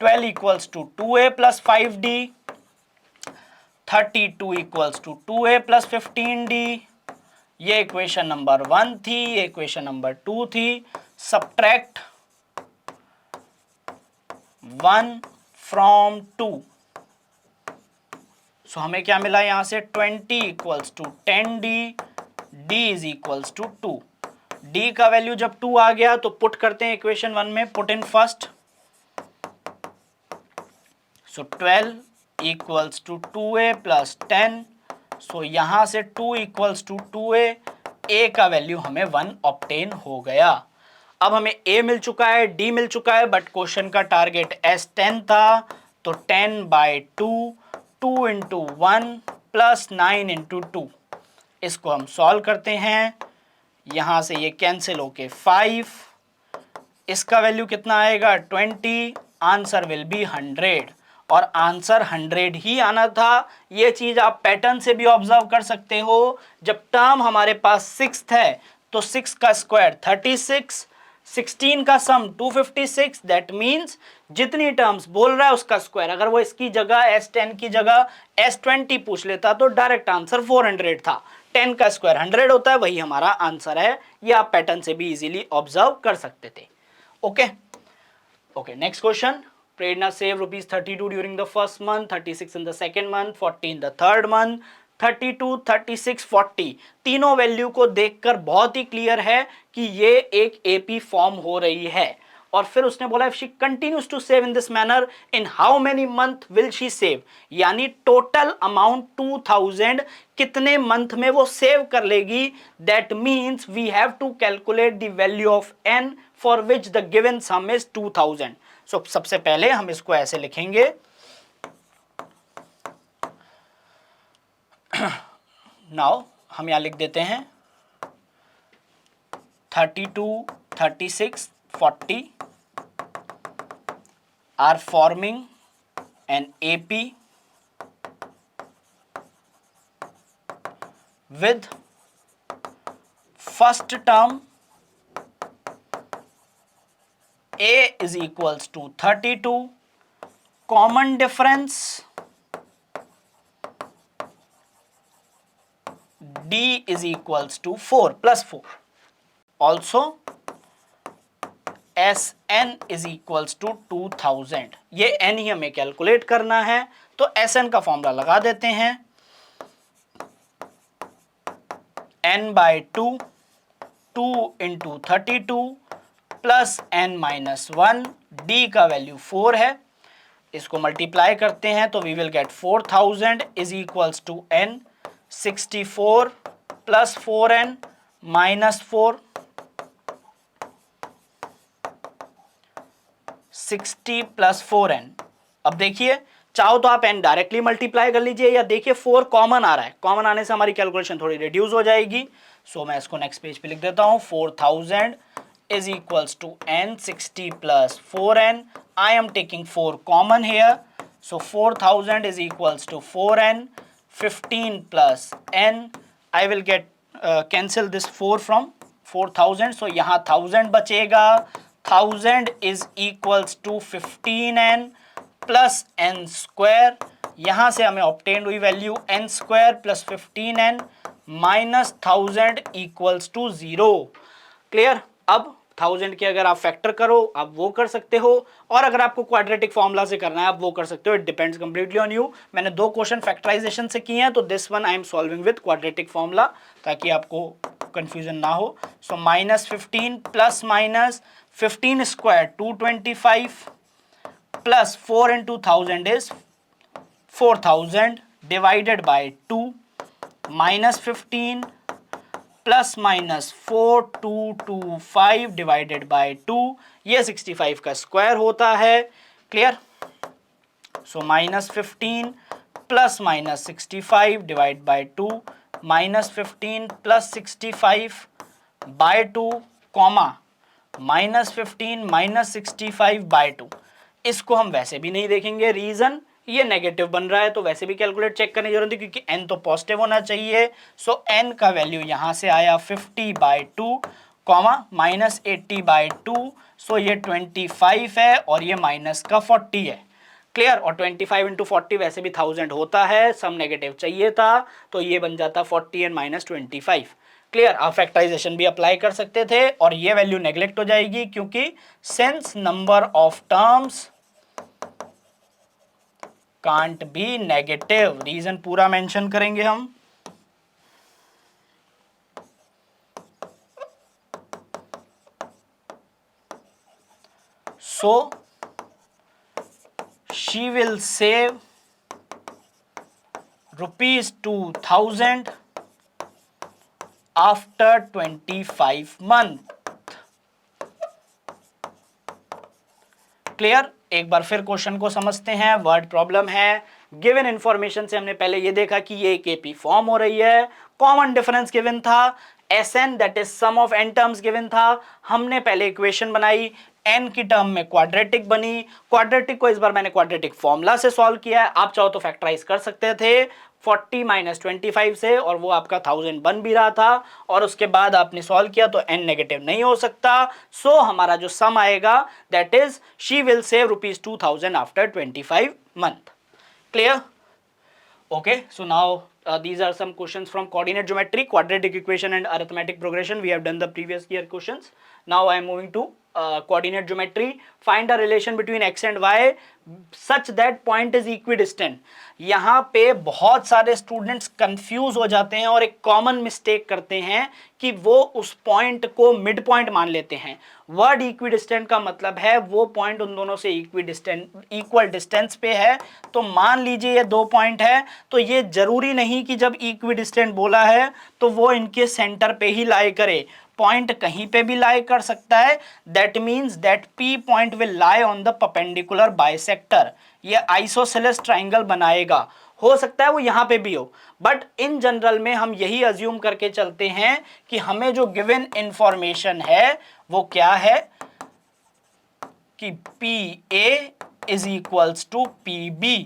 12 equals to 2a plus 5d, 32 equals to 2a plus 15d. ये इक्वेशन नंबर 1 थी, ये इक्वेशन नंबर 2 थी. Subtract 1 from 2. सो हमें क्या मिला यहां से, 20 equals to 10d, d is equals to 2. d का वैल्यू जब 2 आ गया तो पुट करते हैं इक्वेशन 1 में, put in first. So 12 equals to 2a plus 10. So यहां से 2 इक्वल्स टू 2a, a का वैल्यू हमें 1 ऑब्टेन हो गया. अब हमें a मिल चुका है, d मिल चुका है, बट क्वेश्चन का टारगेट S10 था. तो 10/2, 2 इंटू 1 प्लस 9 इंटू 2। इसको हम सॉल्व करते हैं, यहां से ये कैंसिल होके 5, इसका वैल्यू कितना आएगा 20, आंसर विल बी 100 और आंसर 100 ही आना था। ये चीज आप पैटर्न से भी ऑब्जर्व कर सकते हो, जब टर्म हमारे पास 6 है तो 6 का स्क्वायर 36, 16 का सम 256, दैट मीन्स जितनी टर्म्स बोल रहा है उसका स्क्वायर। अगर वो इसकी जगह S10 की जगह S20 पूछ लेता तो डायरेक्ट आंसर 400 था। 10 का स्क्वायर 100 होता है, वही हमारा आंसर है। ये आप पैटर्न से भी इजीली ऑब्जर्व कर सकते थे। Okay okay, next question. Prerna save ₹32 during the first month, 36 in the second month, 40 in the third month, 32, 36, 40 तीनों वैल्यू को देखकर बहुत ही क्लियर है कि ये एक एपी फॉर्म हो रही है। और फिर उसने बोला if she continues to save in this manner in how many month will she save, यानी टोटल अमाउंट 2000 कितने मंथ में वो सेव कर लेगी। That means we have to calculate the value of n for which the given sum is 2000। So सबसे पहले हम इसको ऐसे लिखेंगे, नाउ हम यहां लिख देते हैं 32, 36, 40 are forming an AP with first term A is equals to 32, common difference D is equals to 4 plus 4. Also Sn is equals to 2000। ये n ही हमें कैलकुलेट करना है, तो Sn का फॉर्मूला लगा देते हैं, n by 2, 2 into 32 plus n minus 1, d का वैल्यू 4 है, इसको मल्टीप्लाई करते हैं तो we will get 4000 is equals to n, 64 plus 4n minus 4, 60 plus 4n। अब देखिए, चाहो तो आप n डायरेक्टली मल्टीप्लाई कर लीजिए, या देखिए 4 कॉमन आ रहा है, कॉमन आने से हमारी कैलकुलेशन थोड़ी रिड्यूस हो जाएगी। सो मैं इसको नेक्स्ट पेज पे लिख देता हूं, 4000 is equals to n, 60 plus 4n. I am taking 4 common here, so 4000 is equals to 4n, 15 plus n. I will get cancel this 4 from 4000, so यहाँ 1000 बचेगा, 1000 is equals to 15n plus n square। यहाँ से हमें obtained हुई value n square plus 15n minus 1000 equals to 0। Clear? अब 1000 के अगर आप फैक्टर करो आप वो कर सकते हो, और अगर आपको क्वाड्रेटिक फॉर्मूला से करना है आप वो कर सकते हो। It depends completely on you. मैंने 2 क्वेश्चन फैक्टराइजेशन से किए हैं, तो this one I am solving with quadratic formula ताकि आपको कंफ्यूजन ना हो। सो -15 plus minus 15 square 225 plus 4 into 1000 is 4000 divided by 2 -15 plus minus 4225 divided by 2, ये 65 का स्क्वायर होता है। Clear? So -15 plus minus 65 divide by 2, -15 plus 65 bye 2, comma -15 minus 65 bye 2। इसको हम वैसे भी नहीं देखेंगे, रीजन ये नेगेटिव बन रहा है, तो वैसे भी कैलकुलेट चेक करने की जरूरत है क्योंकि n तो पॉजिटिव होना चाहिए। सो n का वैल्यू यहां से आया 50 बाय 2, कॉमा -80 बाय 2, सो ये 25 है और ये माइनस का 40 है। क्लियर? और 25 इंटू 40 वैसे भी 1000 होता है, सम नेगेटिव चाहिए था तो ये बन जाता 40 एंड माइनस 25। क्लियर? आप फैक्टराइजेशन भी अप्लाई कर सकते थे और ये वैल्यू नेग्लेक्ट हो जाएगी क्योंकि since number of terms can't be negative. Reason पूरा मेंशन करेंगे हम। So she will save ₹2000 after 25 month. Clear? एक बार फिर क्वेश्चन को समझते हैं। वर्ड प्रॉब्लम है गिवन इंफॉर्मेशन से हमने पहले ये देखा कि ये KP फॉर्म हो रही है, कॉमन डिफरेंस गिवन था, Sn that is sum of n terms given था, हमने पहले इक्वेशन बनाई, n की टर्म में क्वाड्रेटिक बनी, क्वाड्रेटिक को इस बार मैंने क्वाड्रेटिक फॉर्मूला से सॉल्व किया है, आप चाहो तो फैक्टराइज कर सकते थे 40 माइनस 25 से, और वो आपका 1000 बन भी रहा था, और उसके बाद आपने सॉल्व किया तो n नेगेटिव नहीं हो सकता, सो हमारा जो सम आएगा that is she will save ₹2000 after 25 month. Clear? Okay, so now these are some questions from coordinate geometry, quadratic equation and arithmetic progression. We have done the previous year questions. Now I am moving to coordinate geometry. Find a relation between x and y such that point is equidistant. यहाँ पे बहुत सारे students confuse हो जाते हैं और एक common mistake करते हैं कि वो उस पॉइंट को मिड पॉइंट मान लेते हैं। वर्ड इक्विडिस्टेंट का मतलब है वो पॉइंट उन दोनों से इक्वल डिस्टेंस पे है। तो मान लीजिए ये दो पॉइंट है, तो ये जरूरी नहीं कि जब इक्विडिस्टेंट बोला है तो वो इनके सेंटर पे ही लाई करे, पॉइंट कहीं पे भी लाई कर सकता है। That means that P point will lie on the perpendicular bisector, ये आइसोसेलेस ट्राइंगल बनाएगा, हो सकता है वो यहां पे भी हो, बट इन जनरल में हम यही अज्यूम करके चलते हैं कि हमें जो गिवन इंफॉर्मेशन है वो क्या है कि PA is equals to PB,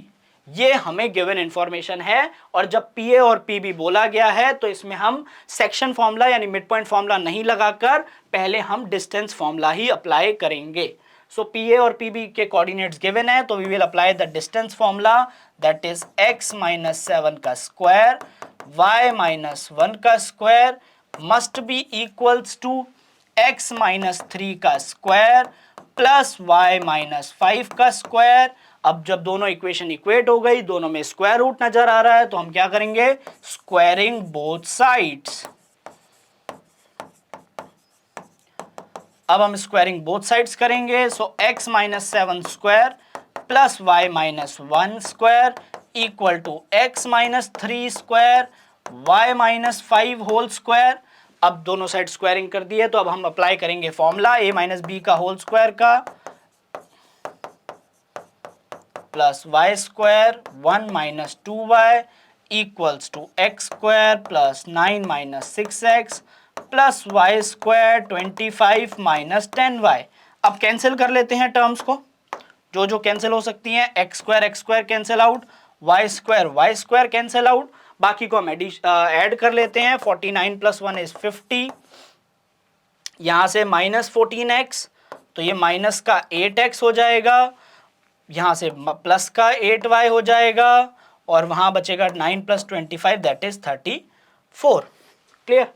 ये हमें गिवन इंफॉर्मेशन है। और जब PA और PB बोला गया है तो इसमें हम सेक्शन फॉर्मूला यानी मिड पॉइंट फॉर्मूला नहीं लगाकर पहले हम डिस्टेंस फॉर्मूला ही अप्लाई करेंगे। सो PA और PB के कोऑर्डिनेट्स गिवन है, तो we will apply the distance formula that is x minus 7 का स्क्वायर y माइनस 1 का square must be equals to x minus 3 का स्क्वायर प्लस y माइनस 5 का स्क्वायर। अब जब दोनों इक्वेशन इक्वेट हो गई, दोनों में स्क्वायर रूट नजर आ रहा है, तो हम क्या करेंगे, स्क्वायरिंग बोथ साइड्स। अब हम स्क्वायरिंग बोथ साइड्स करेंगे, so x minus 7 square plus y minus 1 square equal to x minus 3 square y minus 5 whole square. अब दोनों साइड स्क्वायरिंग कर दिए, तो अब हम अप्लाई करेंगे फॉर्मूला a माइनस बी का होल स्क्वायर का plus y square 1 minus 2y equals to x square plus 9 minus 6x plus y square 25 minus 10y। अब कैंसिल कर लेते हैं टर्म्स को, जो जो कैंसिल हो सकती हैं, x square cancel out, y square cancel out, बाकी को हम ऐड कर लेते हैं। 49 प्लस 1 इज 50, यहां से माइनस 14x, तो ये माइनस का 8x हो जाएगा, यहां से प्लस का 8y हो जाएगा, और वहां बचेगा 9 प्लस 25 दैट इज 34। क्लियर?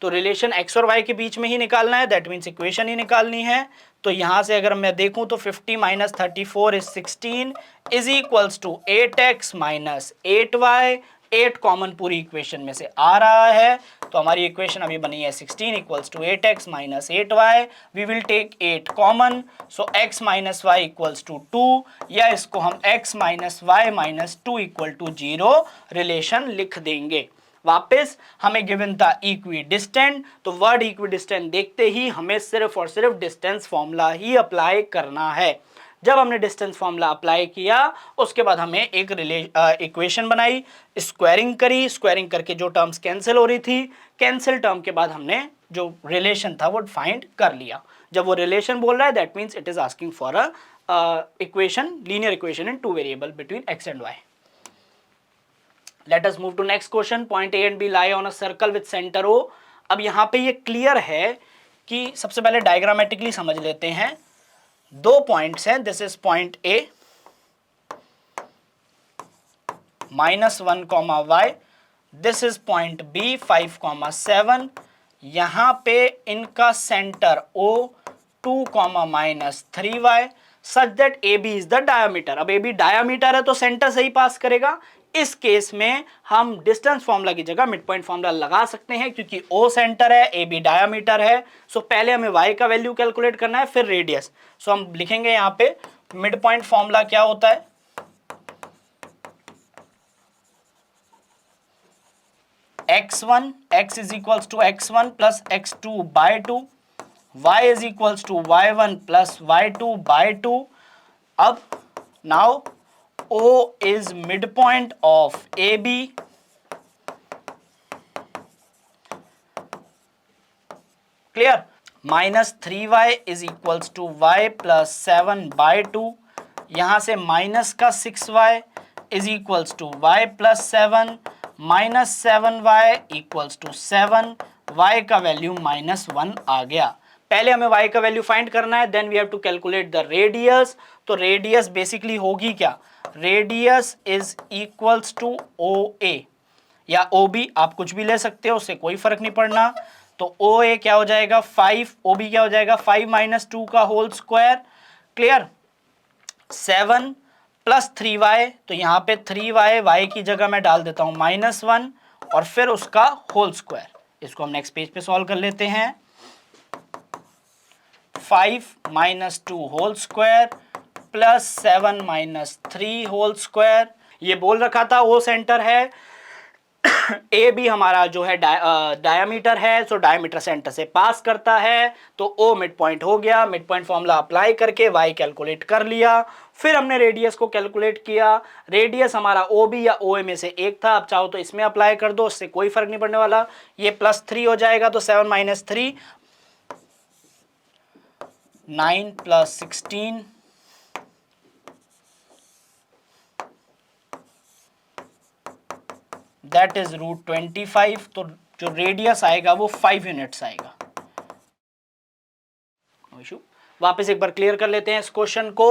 तो रिलेशन x और y के बीच में ही निकालना है, दैट मीन्स इक्वेशन ही निकालनी है। तो यहां से अगर मैं देखूं तो 50 minus 34 is 16 is equals to 8x minus 8y, 8 common पूरी इक्वेशन में से आ रहा है, तो हमारी इक्वेशन अभी बनी है 16 equals to 8x minus 8y। We will take 8 common, so x minus y equals to 2, या इसको हम x minus y minus 2 equal to 0 relation लिख देंगे। वापस हमें गिवन था इक्विडिस्टेंट, तो वर्ड इक्विडिस्टेंट देखते ही हमें सिर्फ और सिर्फ डिस्टेंस फॉर्मूला ही अप्लाई करना है। जब हमने डिस्टेंस फॉर्मूला अप्लाई किया, उसके बाद हमें एक इक्वेशन बनाई, स्क्वायरिंग करी, स्क्वायरिंग करके जो टर्म्स कैंसिल हो रही थी, कैंसिल टर्म के बाद हमने जो रिलेशन था वो फाइंड कर लिया। जब वो रिलेशन बोल रहा है that means it is asking for a equation, linear equation in two variable between x and y। Let us move to next question. Point A and B lie on a circle with center O. अब यहाँ पे ये clear है कि सबसे पहले diagrammatically समझ लेते हैं। दो पॉइंट्स हैं, this is point A -1 comma y, this is point B 5 7। यहाँ पे इनका centre O 2 -3y such that AB is the diameter. अब AB डायमीटर है तो सेंटर से ही पास करेगा। इस केस में हम डिस्टेंस फॉर्मूला की जगह मिड पॉइंट फॉर्मूला लगा सकते हैं, क्योंकि O सेंटर है, AB डायमीटर है। सो पहले हमें y का वैल्यू कैलकुलेट करना है, फिर रेडियस। सो हम लिखेंगे यहाँ पे मिड पॉइंट फॉर्मूला क्या होता है, x1 x is equals to x1 plus x2 by 2, y is equals to y1 plus y2 by 2। अब now O is midpoint of AB, clear, minus 3y is equals to y plus 7/2, यहां से minus का 6y is equals to y plus 7, minus 7y equals to 7, y का value -1 आ गया। पहले हमें y का वैल्यू फाइंड करना है, then we have to calculate the radius. तो रेडियस बेसिकली होगी क्या, radius is equals to O A या ओ बी, आप कुछ भी ले सकते हो, उससे कोई फर्क नहीं पड़ना। तो ओ ए क्या हो जाएगा 5, ओ बी क्या हो जाएगा 5 माइनस 2 का whole square, clear, 7 plus 3y, तो यहाँ पे 3y, y की जगह मैं डाल देता हूँ -1 और फिर उसका होल स्क्वायर। इसको हम नेक्स्ट पेज पे सॉल्व कर लेते हैं। 5 minus 2 whole square plus 7 minus 3 whole square. ये बोल रखा था वो सेंटर है, ए बी हमारा जो है डायमीटर है, सो डायमीटर सेंटर से पास करता है, तो ओ मिड पॉइंट हो गया। मिड पॉइंट फॉर्मूला अप्लाई करके वाई कैलकुलेट कर लिया, फिर हमने रेडियस को कैलकुलेट किया। रेडियस हमारा ओ बी या ओ ए में से एक था, अब चाहो तो इसमें अप्लाई कर दो, उससे कोई फर्क नहीं पड़ने वाला। ये +3 हो जाएगा, तो 7 माइनस 3 9 प्लस 16 दैट इज √25। तो जो रेडियस आएगा वो 5 यूनिट्स आएगा। वापस एक बार क्लियर कर लेते हैं इस क्वेश्चन को।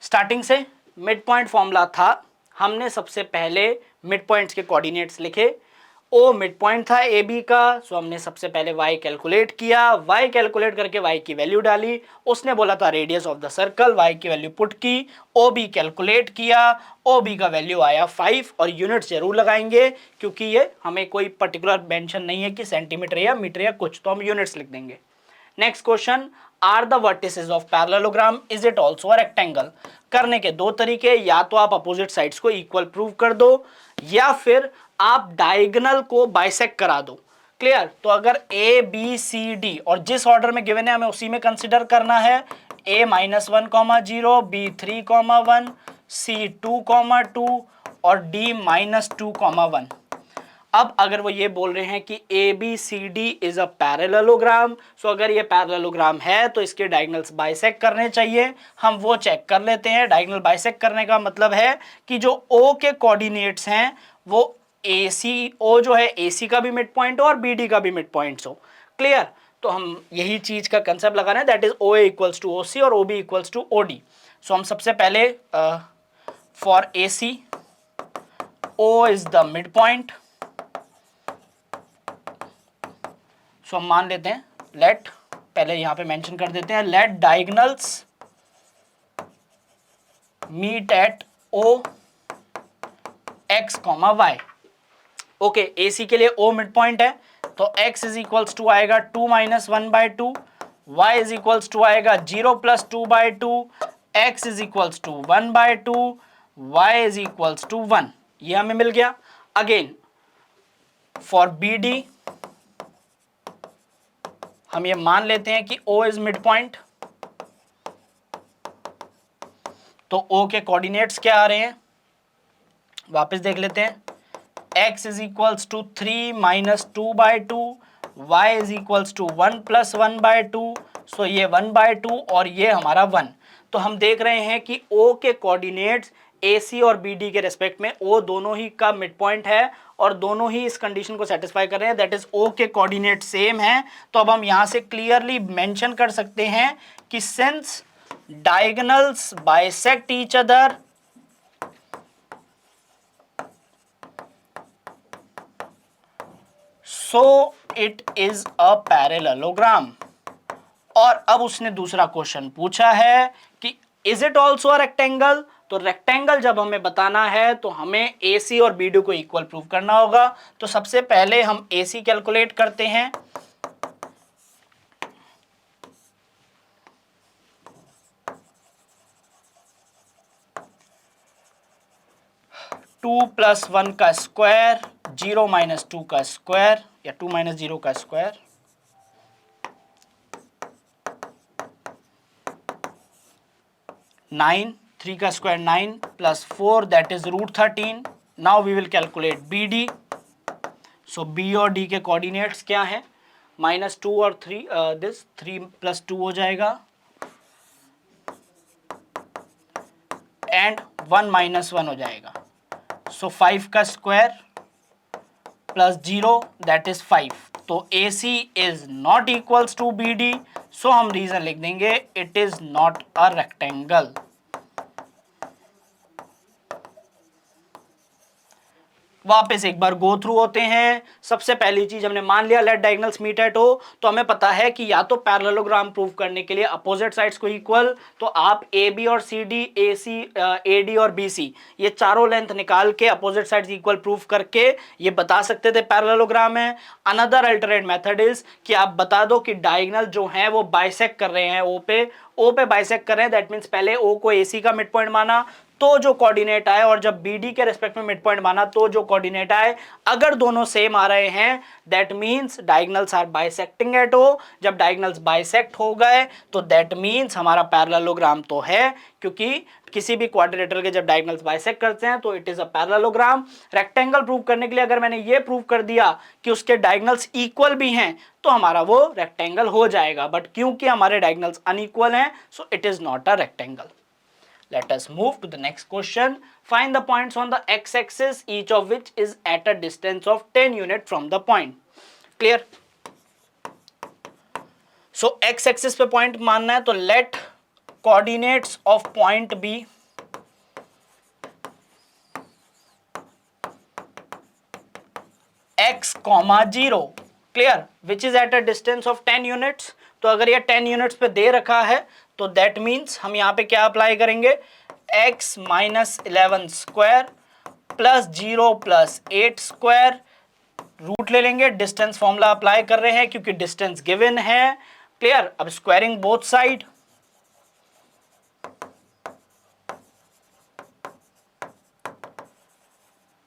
स्टार्टिंग से मिड पॉइंट फॉर्मूला था, हमने सबसे पहले मिड पॉइंट्स के कोऑर्डिनेट्स लिखे। ओ मिड पॉइंट था ए बी का, सो हमने सबसे पहले y कैलकुलेट किया, y कैलकुलेट करके y की वैल्यू डाली। उसने बोला था radius of the circle, y की वैल्यू पुट की, ओ बी कैलकुलेट किया, ओ बी का वैल्यू आया 5, और यूनिट्स जरूर लगाएंगे क्योंकि ये हमें कोई पर्टिकुलर मेंशन नहीं है कि सेंटीमीटर या मीटर या कुछ, तो हम यूनिट्स लिख देंगे। Next question, are the vertices of parallelogram is it also a rectangle. करने के दो तरीके, या तो आप अपोजिट साइड्स को इक्वल प्रूव कर दो या फिर आप डायगोनल को बाइसेक्ट करा दो, क्लियर। तो अगर ए बी सी डी और जिस ऑर्डर में गिवन है हमें उसी में कंसिडर करना है, a -1, 0, b 3, 1, c 2, 2 और d -2, 1। अब अगर वो ये बोल रहे हैं कि A B C D is a parallelogram, so अगर ये पैरेललोग्राम है तो इसके डायगोनल्स बाइसेक्ट करने चाहिए। हम वो चेक कर लेते हैं। डायगोनल बाइसेक्ट करने का मतलब है कि जो ओ के कोऑर्डिनेट्स हैं वो ए सी, ओ जो है ए सी का भी मिड पॉइंट हो और बी डी का भी मिड पॉइंट हो, क्लियर। तो हम यही चीज का कंसेप्ट लगा रहे हैं, that is O A equals to O C और O B equals to O D. So हम सबसे पहले for A C O is the mid point, so हम मान लेते हैं लेट, पहले यहां पे मेंशन कर देते हैं, let diagonals meet at O X comma Y. Okay, A C के लिए ओ मिड पॉइंट है, तो x इज इक्वल्स टू आएगा 2 - 1/2, y इज इक्वल्स टू आएगा 0 + 2/2, x is equals to 1/2, y is equals to 1। ये हमें मिल गया। अगेन फॉर बी डी हम ये मान लेते हैं कि O इज मिड पॉइंट, तो O के कोऑर्डिनेट्स क्या आ रहे हैं, वापस देख लेते हैं। x is equals to 3 - 2/2, y is equals to 1 + 1/2, so ये 1/2 और ये हमारा 1। तो हम देख रहे हैं कि O के कोऑर्डिनेट्स AC और BD के रेस्पेक्ट में O दोनों ही का मिड पॉइंट है और दोनों ही इस कंडीशन को सेटिस्फाई कर रहे हैं, दैट इज O के कोऑर्डिनेट सेम है। तो अब हम यहां से क्लियरली मेंशन कर सकते हैं कि since diagonals bisect each other, so it is a parallelogram. और अब उसने दूसरा क्वेश्चन पूछा है कि is it also a rectangle. तो रेक्टेंगल जब हमें बताना है तो हमें AC और BD को इक्वल प्रूव करना होगा। तो सबसे पहले हम AC कैलकुलेट करते हैं, टू प्लस 1 का स्क्वायर, 0 - 2 का स्क्वायर या 2 - 0 का स्क्वायर, 9, 3 का square 9 plus 4 that is √13. Now we will calculate B D. So B और डी के कोऑर्डिनेट्स क्या हैं? -2 और 3, दिस 3 + 2 हो जाएगा एंड 1 - 1 हो जाएगा. सो 5 का स्क्वायर प्लस 0 दैट इज 5. तो A C is not equals to B D. So हम रीजन लिख देंगे it is not a rectangle. वापस एक बार गो थ्रू होते हैं. सबसे पहली चीज हमने मान लिया लेट डायगोनल्स मीट एट ओ. तो हमें पता है कि या तो पैरेललोग्राम प्रूव करने के लिए अपोजिट साइड्स को इक्वल, तो आप ए बी और C D, A C A D और बी सी ये चारों लेंथ निकाल के अपोजिट साइड्स इक्वल प्रूव करके ये बता सकते थे पैरेललोग्राम है. अनदर अल्टरनेट मेथड इज कि आप बता दो कि डायगोनल जो है वो बाइसेक्ट कर रहे हैं ओ पे बाइसेक्ट कर रहे हैं. दैट मीन्स पहले ओ को ए सी का मिड पॉइंट माना तो जो कोऑर्डिनेट आए, और जब बी डी के रेस्पेक्ट में मिड पॉइंट माना तो जो कोऑर्डिनेट आए, अगर दोनों सेम आ रहे हैं that means diagonals are bisecting at O. जब डायगोनल्स बाइसेक्ट हो गए तो दैट मीन्स हमारा पैरेललोग्राम तो है, क्योंकि किसी भी क्वाड्रिलेटरल के जब डायगोनल्स बाइसेक्ट करते हैं तो it is a parallelogram. Rectangle prove करने के लिए अगर मैंने ये प्रूव कर दिया कि उसके डायगोनल्स इक्वल भी हैं तो हमारा वो रेक्टेंगल हो जाएगा. बट क्योंकि हमारे डायगोनल्स अनइक्वल हैं so it is not a rectangle. Let us move to the next question. Find the points on the x-axis, each of which is at a distance of 10 unit from the point. Clear? So x-axis पे point मानना है तो let coordinates of point be x, 0. Clear? Which is at a distance of 10 units. तो अगर ये 10 units पे दे रखा है तो दैट मीन्स हम यहाँ पे क्या अप्लाई करेंगे? x - 11 square plus 0 plus 8 square. Root ले लेंगे. डिस्टेंस फॉर्मूला अप्लाई कर रहे हैं क्योंकि डिस्टेंस गिवन है. क्लियर? अब स्क्वायरिंग बोथ साइड.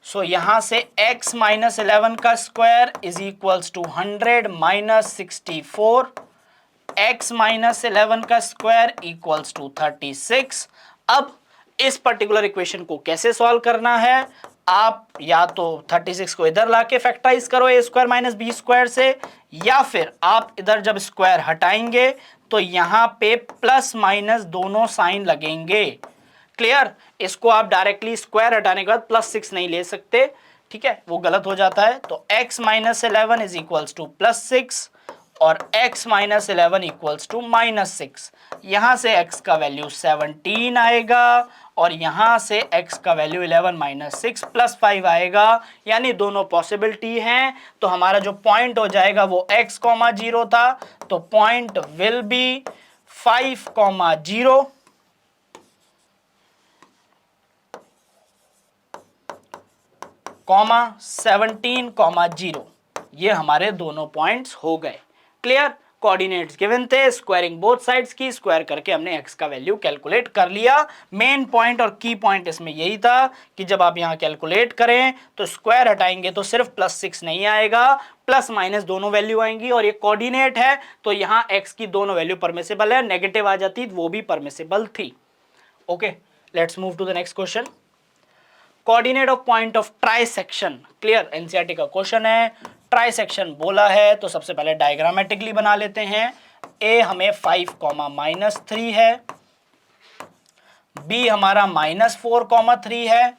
सो यहां से x - 11 का square is equals to 100 - 64. x - 11 का स्क्वायर इक्वल्स टू 36. अब इस पर्टिकुलर इक्वेशन को कैसे सॉल्व करना है? आप या तो 36 को इधर लाके फैक्टराइज करो a square minus b square से, या फिर आप इधर जब स्क्वायर हटाएंगे तो यहां पे प्लस माइनस दोनों साइन लगेंगे. क्लियर? इसको आप डायरेक्टली स्क्वायर हटाने के बाद +6 नहीं ले सकते. ठीक है, वो गलत हो जाता है. तो x - 11 इज इक्वल्स टू +6 और x - 11 इक्वल्स टू -6. यहां से x का वैल्यू 17 आएगा और यहां से x का वैल्यू 11 - 6 + 5 आएगा. यानी दोनों पॉसिबिलिटी हैं. तो हमारा जो पॉइंट हो जाएगा वो x, 0 था. तो पॉइंट विल बी 5, 0 17, 0. ये हमारे दोनों पॉइंट्स हो गए. क्लियर? कोऑर्डिनेट्स गिवन थे, स्क्वायरिंग बोथ साइड्स की, स्क्वायर करके हमने x का वैल्यू कैलकुलेट कर लिया. मेन पॉइंट और की पॉइंट इसमें यही था कि जब आप यहां कैलकुलेट करें तो स्क्वायर हटाएंगे तो सिर्फ +6 नहीं आएगा, प्लस माइनस दोनों वैल्यू आएंगी. और ये कोऑर्डिनेट है तो यहां x की दोनों वैल्यू परमिसिबल है. नेगेटिव आ जाती वो भी परमिसिबल थी. Okay, let's move to the next question. Coordinate of point of trisection. Clear? NCERT का क्वेश्चन है. ट्राइसेक्शन बोला है तो सबसे पहले डायग्रामेटिकली बना लेते हैं. ए हमें 5, -3 है. बी हमारा -4, 3 है.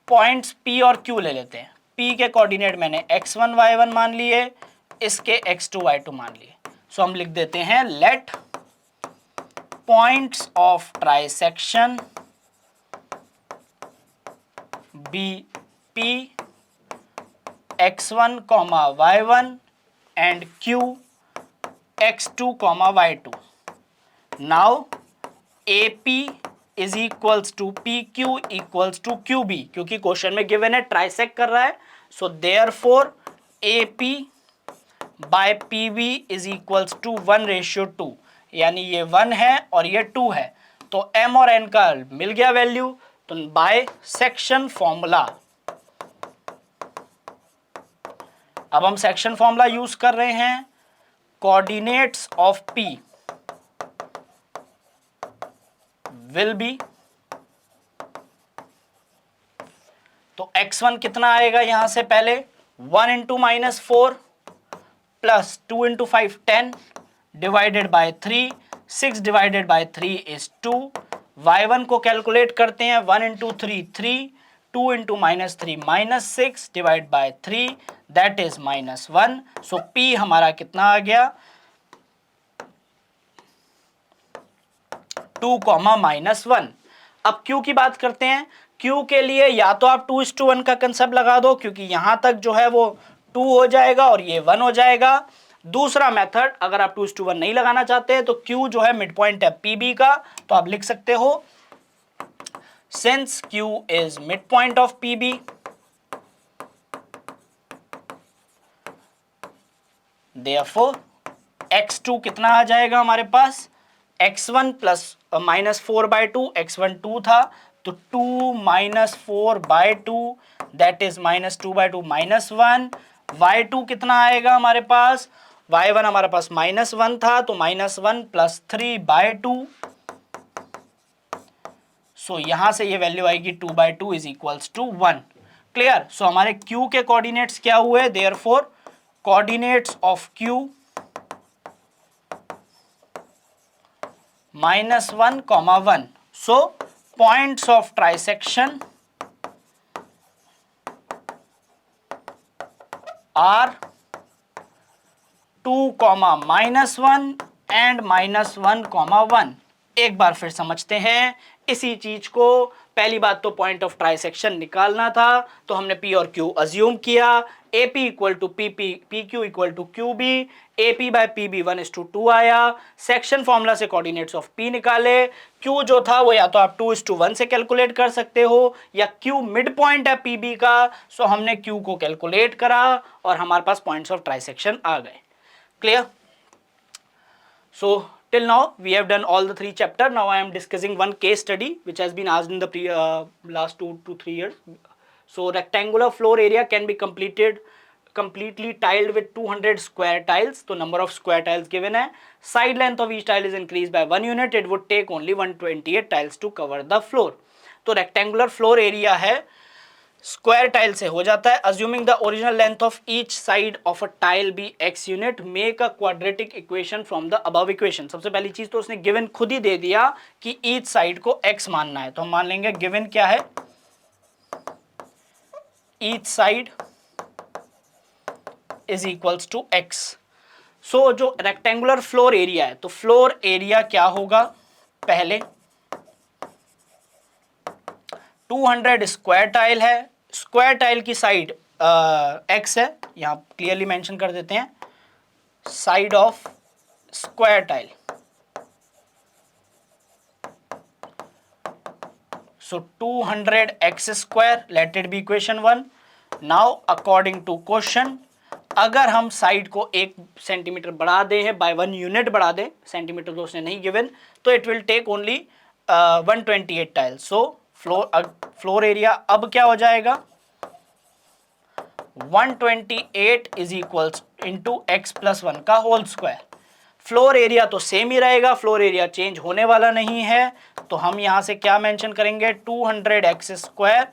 पॉइंट्स पी और क्यू ले लेते हैं. पी के कोऑर्डिनेट मैंने x1, y1 मान लिए, इसके x2, y2 मान लिए. सो हम लिख देते हैं let points of trisection be P x1, y1 and q x2, y2. Now AP is equals to PQ equals to QB. क्योंकि क्वेश्चन में गिवन है ट्राइसेक्ट कर रहा है. सो therefore AP by PB is equals to 1:2. यानी ये 1 है और ये 2 है. तो M और N का मिल गया वैल्यू. तो बाय सेक्शन फॉर्मूला, अब हम सेक्शन फॉर्मूला यूज कर रहे हैं. Coordinates of P will be तो x1 कितना आएगा यहां से, पहले 1 into -4 plus 2 into 5 10 divided by 3, 6 divided by 3 is 2। y1 को कैलकुलेट करते हैं, 1 into 3 3, 2 into -3 -6 divide by 3 that is -1। So p हमारा कितना आ गया, 2, -1। अब q की बात करते हैं। q के लिए या तो आप 2:1 का कंसेप्ट लगा दो, क्योंकि यहां तक जो है वो 2 हो जाएगा और ये 1 हो जाएगा। दूसरा मेथड, अगर आप 2:1 नहीं लगाना चाहते हैं तो q जो है मिड पॉइंट है pb का, तो आप लिख सकते हो since q is mid point of pb, therefore x2 कितना आ जाएगा हमारे पास, x1 प्लस -4/2, x1 2 था तो 2 -4/2 दैट इज -2/2 -1। y2 कितना आएगा हमारे पास, y1 हमारे पास -1 था तो -1 प्लस 3/2। सो यहां से ये वैल्यू आएगी 2/2 इज इक्वल्स टू 1। क्लियर। सो हमारे q के कोऑर्डिनेट्स क्या हुए, therefore coordinates of q -1, -1। So points of trisection are 2, -1 and -1, 1। एक बार फिर समझते हैं इसी चीज को। पहली बात तो पॉइंट ऑफ ट्राइसेक्शन निकालना था, तो हमने P और Q अज्यूम किया, AP equal to PP, PQ equal to QB, AP by PB 1:2 आया। सेक्शन फॉर्मूला से कोऑर्डिनेट्स ऑफ P निकाले। Q जो था वो या तो आप 2:1 से कैलकुलेट कर सकते हो, या Q मिड पॉइंट है PB का, सो हमने Q को कैलकुलेट करा और हमारे पास पॉइंट्स ऑफ ट्राइसेक्शन आ गए। Clear. So till now we have done all the 3 chapter. Now I am discussing one case study which has been asked in the last 2 to 3 years. So rectangular floor area can be completely tiled with 200 square tiles. तो number of square tiles given है. Side length of each tile is increased by 1 unit. It would take only 128 tiles to cover the floor. तो rectangular floor area है, square tile से हो जाता है। Assuming the original length of each side of a tile be x unit, make a quadratic equation from the above equation. सबसे पहली चीज तो उसने गिवन खुद ही दे दिया कि ईच साइड को x मानना है, तो हम मान लेंगे गिवन क्या है, each side is equals to x। So जो रेक्टेंगुलर फ्लोर एरिया है, तो फ्लोर एरिया क्या होगा, पहले 200 स्क्वायर टाइल है, स्क्वायर टाइल की साइड x है, यहां क्लियरली मेंशन कर देते हैं, side of square tile. So 200x square, let it be equation 1। Now according to question, अगर हम साइड को 1 सेंटीमीटर बढ़ा दें, बाय 1 यूनिट बढ़ा दें, सेंटीमीटर तो उसने नहीं गिवन, तो it will take only 128 tiles. So floor area अब क्या हो जाएगा, 128 is equals to x plus 1 का होल स्क्वायर। फ्लोर एरिया तो सेम ही रहेगा, फ्लोर एरिया चेंज होने वाला नहीं है, तो हम यहां से क्या मेंशन करेंगे, 200x square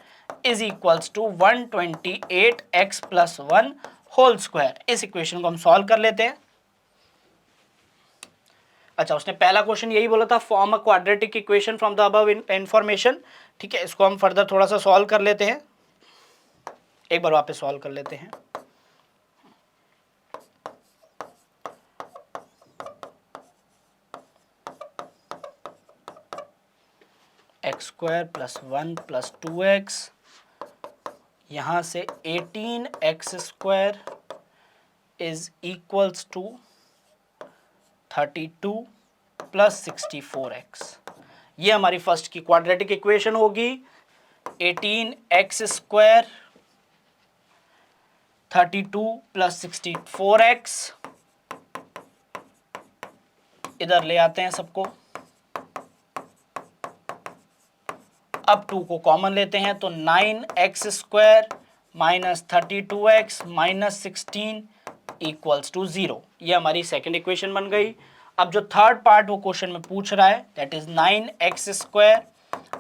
is equals to 128x plus 1 whole square. इस इक्वेशन को हम सॉल्व कर लेते हैं। अच्छा, उसने पहला क्वेश्चन यही बोला था, form a quadratic equation from the above information. ठीक है, इसको हम फर्दर थोड़ा सा सॉल्व कर लेते हैं, एक बार वापस सॉल्व कर लेते हैं। X square plus 1 plus 2x, यहां से 18x square is equals to 32 plus 64x। ये हमारी फर्स्ट की क्वाड्रेटिक इक्वेशन होगी। 18x स्क्वायर 32 प्लस 64x, इधर ले आते हैं सबको, अब 2 को कॉमन लेते हैं, तो 9x square minus 32x minus 16 equals to 0। ये हमारी सेकेंड इक्वेशन बन गई। अब जो थर्ड पार्ट वो क्वेश्चन में पूछ रहा है, that is 9x square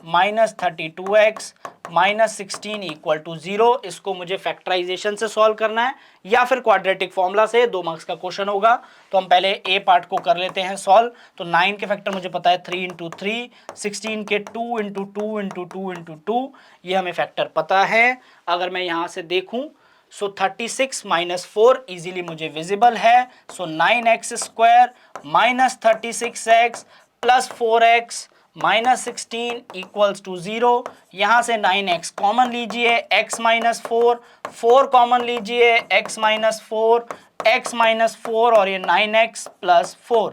minus 32x -16 equal to 0। इसको मुझे फैक्टराइजेशन से सॉल्व करना है या फिर क्वाड्रेटिक फॉर्मूला से, 2 मार्क्स का क्वेश्चन होगा। तो हम पहले ए पार्ट को कर लेते हैं सॉल्व। तो 9 के फैक्टर मुझे पता है 3 × 3, 16 के 2 × 2 × 2 × 2, ये हमें फैक्टर पता है। अगर मैं यहाँ से देखूँ सो 36 - 4 इजीली मुझे विजिबल है। So 9x² - 36x + 4x -16 equals to 0। यहाँ से 9x कॉमन लीजिए, x - 4, 4 कॉमन लीजिए, x - 4, x - 4 और ये 9x + 4।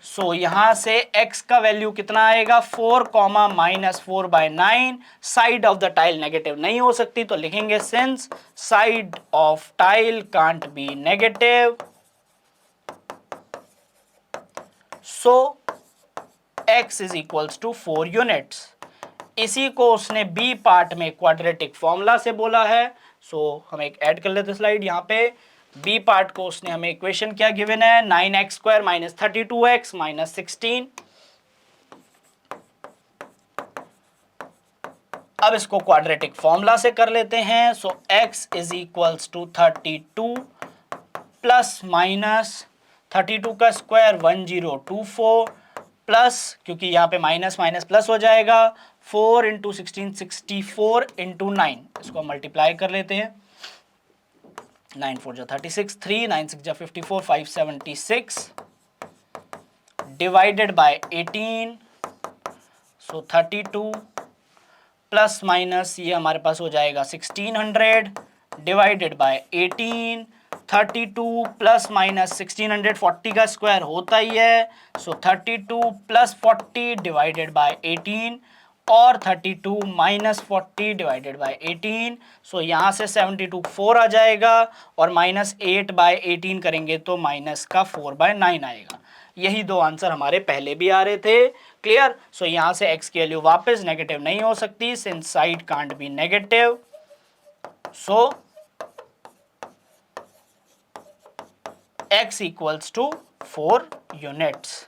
सो यहाँ से x का वैल्यू कितना आएगा 4, -4/9। Side of the tile negative नहीं हो सकती, तो लिखेंगे since side of tile can't be negative, so x is equals to 4 units. इसी को उसने बी पार्ट में क्वाड्रेटिक फॉर्मूला से बोला है। सो हम एक ऐड कर लेते स्लाइड यहाँ पे। बी पार्ट को उसने हमें इक्वेशन क्या गिवन है 9x² - 32x - 16। अब इसको क्वाड्रेटिक फॉर्मूला से कर लेते हैं। सो x इज इक्वल्स टू 32 ± 32 का स्क्वायर 1024 प्लस, क्योंकि यहाँ पे माइनस माइनस प्लस हो जाएगा, 4 × 16 64 × 9, इसको मल्टीप्लाई कर लेते हैं। 9 4 36, 3 9 6 54, 576 divided by 18। So 32 plus minus ये हमारे पास हो जाएगा 1600 डिवाइडेड बाय 18। 32 प्लस माइनस 1600 40 का स्क्वायर होता ही है। सो 32 + 40 डिवाइडेड बाय 18 और 32 - 40 डिवाइडेड बाय 18। सो यहाँ से 72 4 आ जाएगा और -8/18 करेंगे तो -4/9 आएगा। यही 2 आंसर हमारे पहले भी आ रहे थे। क्लियर। सो यहाँ से x की वैल्यू वापस नेगेटिव नहीं हो सकती, since side can't be negative, so x equals to 4 units.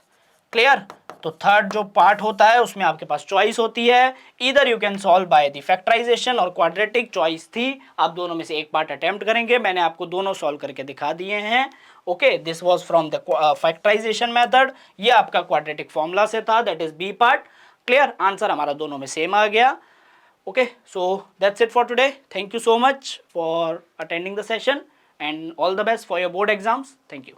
Clear. तो थर्ड जो पार्ट होता है उसमें आपके पास चॉइस होती है, इधर you can solve by the factorization और क्वाड्रेटिक, चॉइस थी। आप दोनों में से एक पार्ट अटेम्प्ट करेंगे, मैंने आपको दोनों सॉल्व करके दिखा दिए हैं। Okay, this was from the factorization method, ये आपका क्वाड्रेटिक फॉर्मूला से था, that is B part. Clear. Answer हमारा दोनों में सेम आ गया। Okay, so that's it for today. Thank you so much for attending the session and all the best for your board exams. Thank you.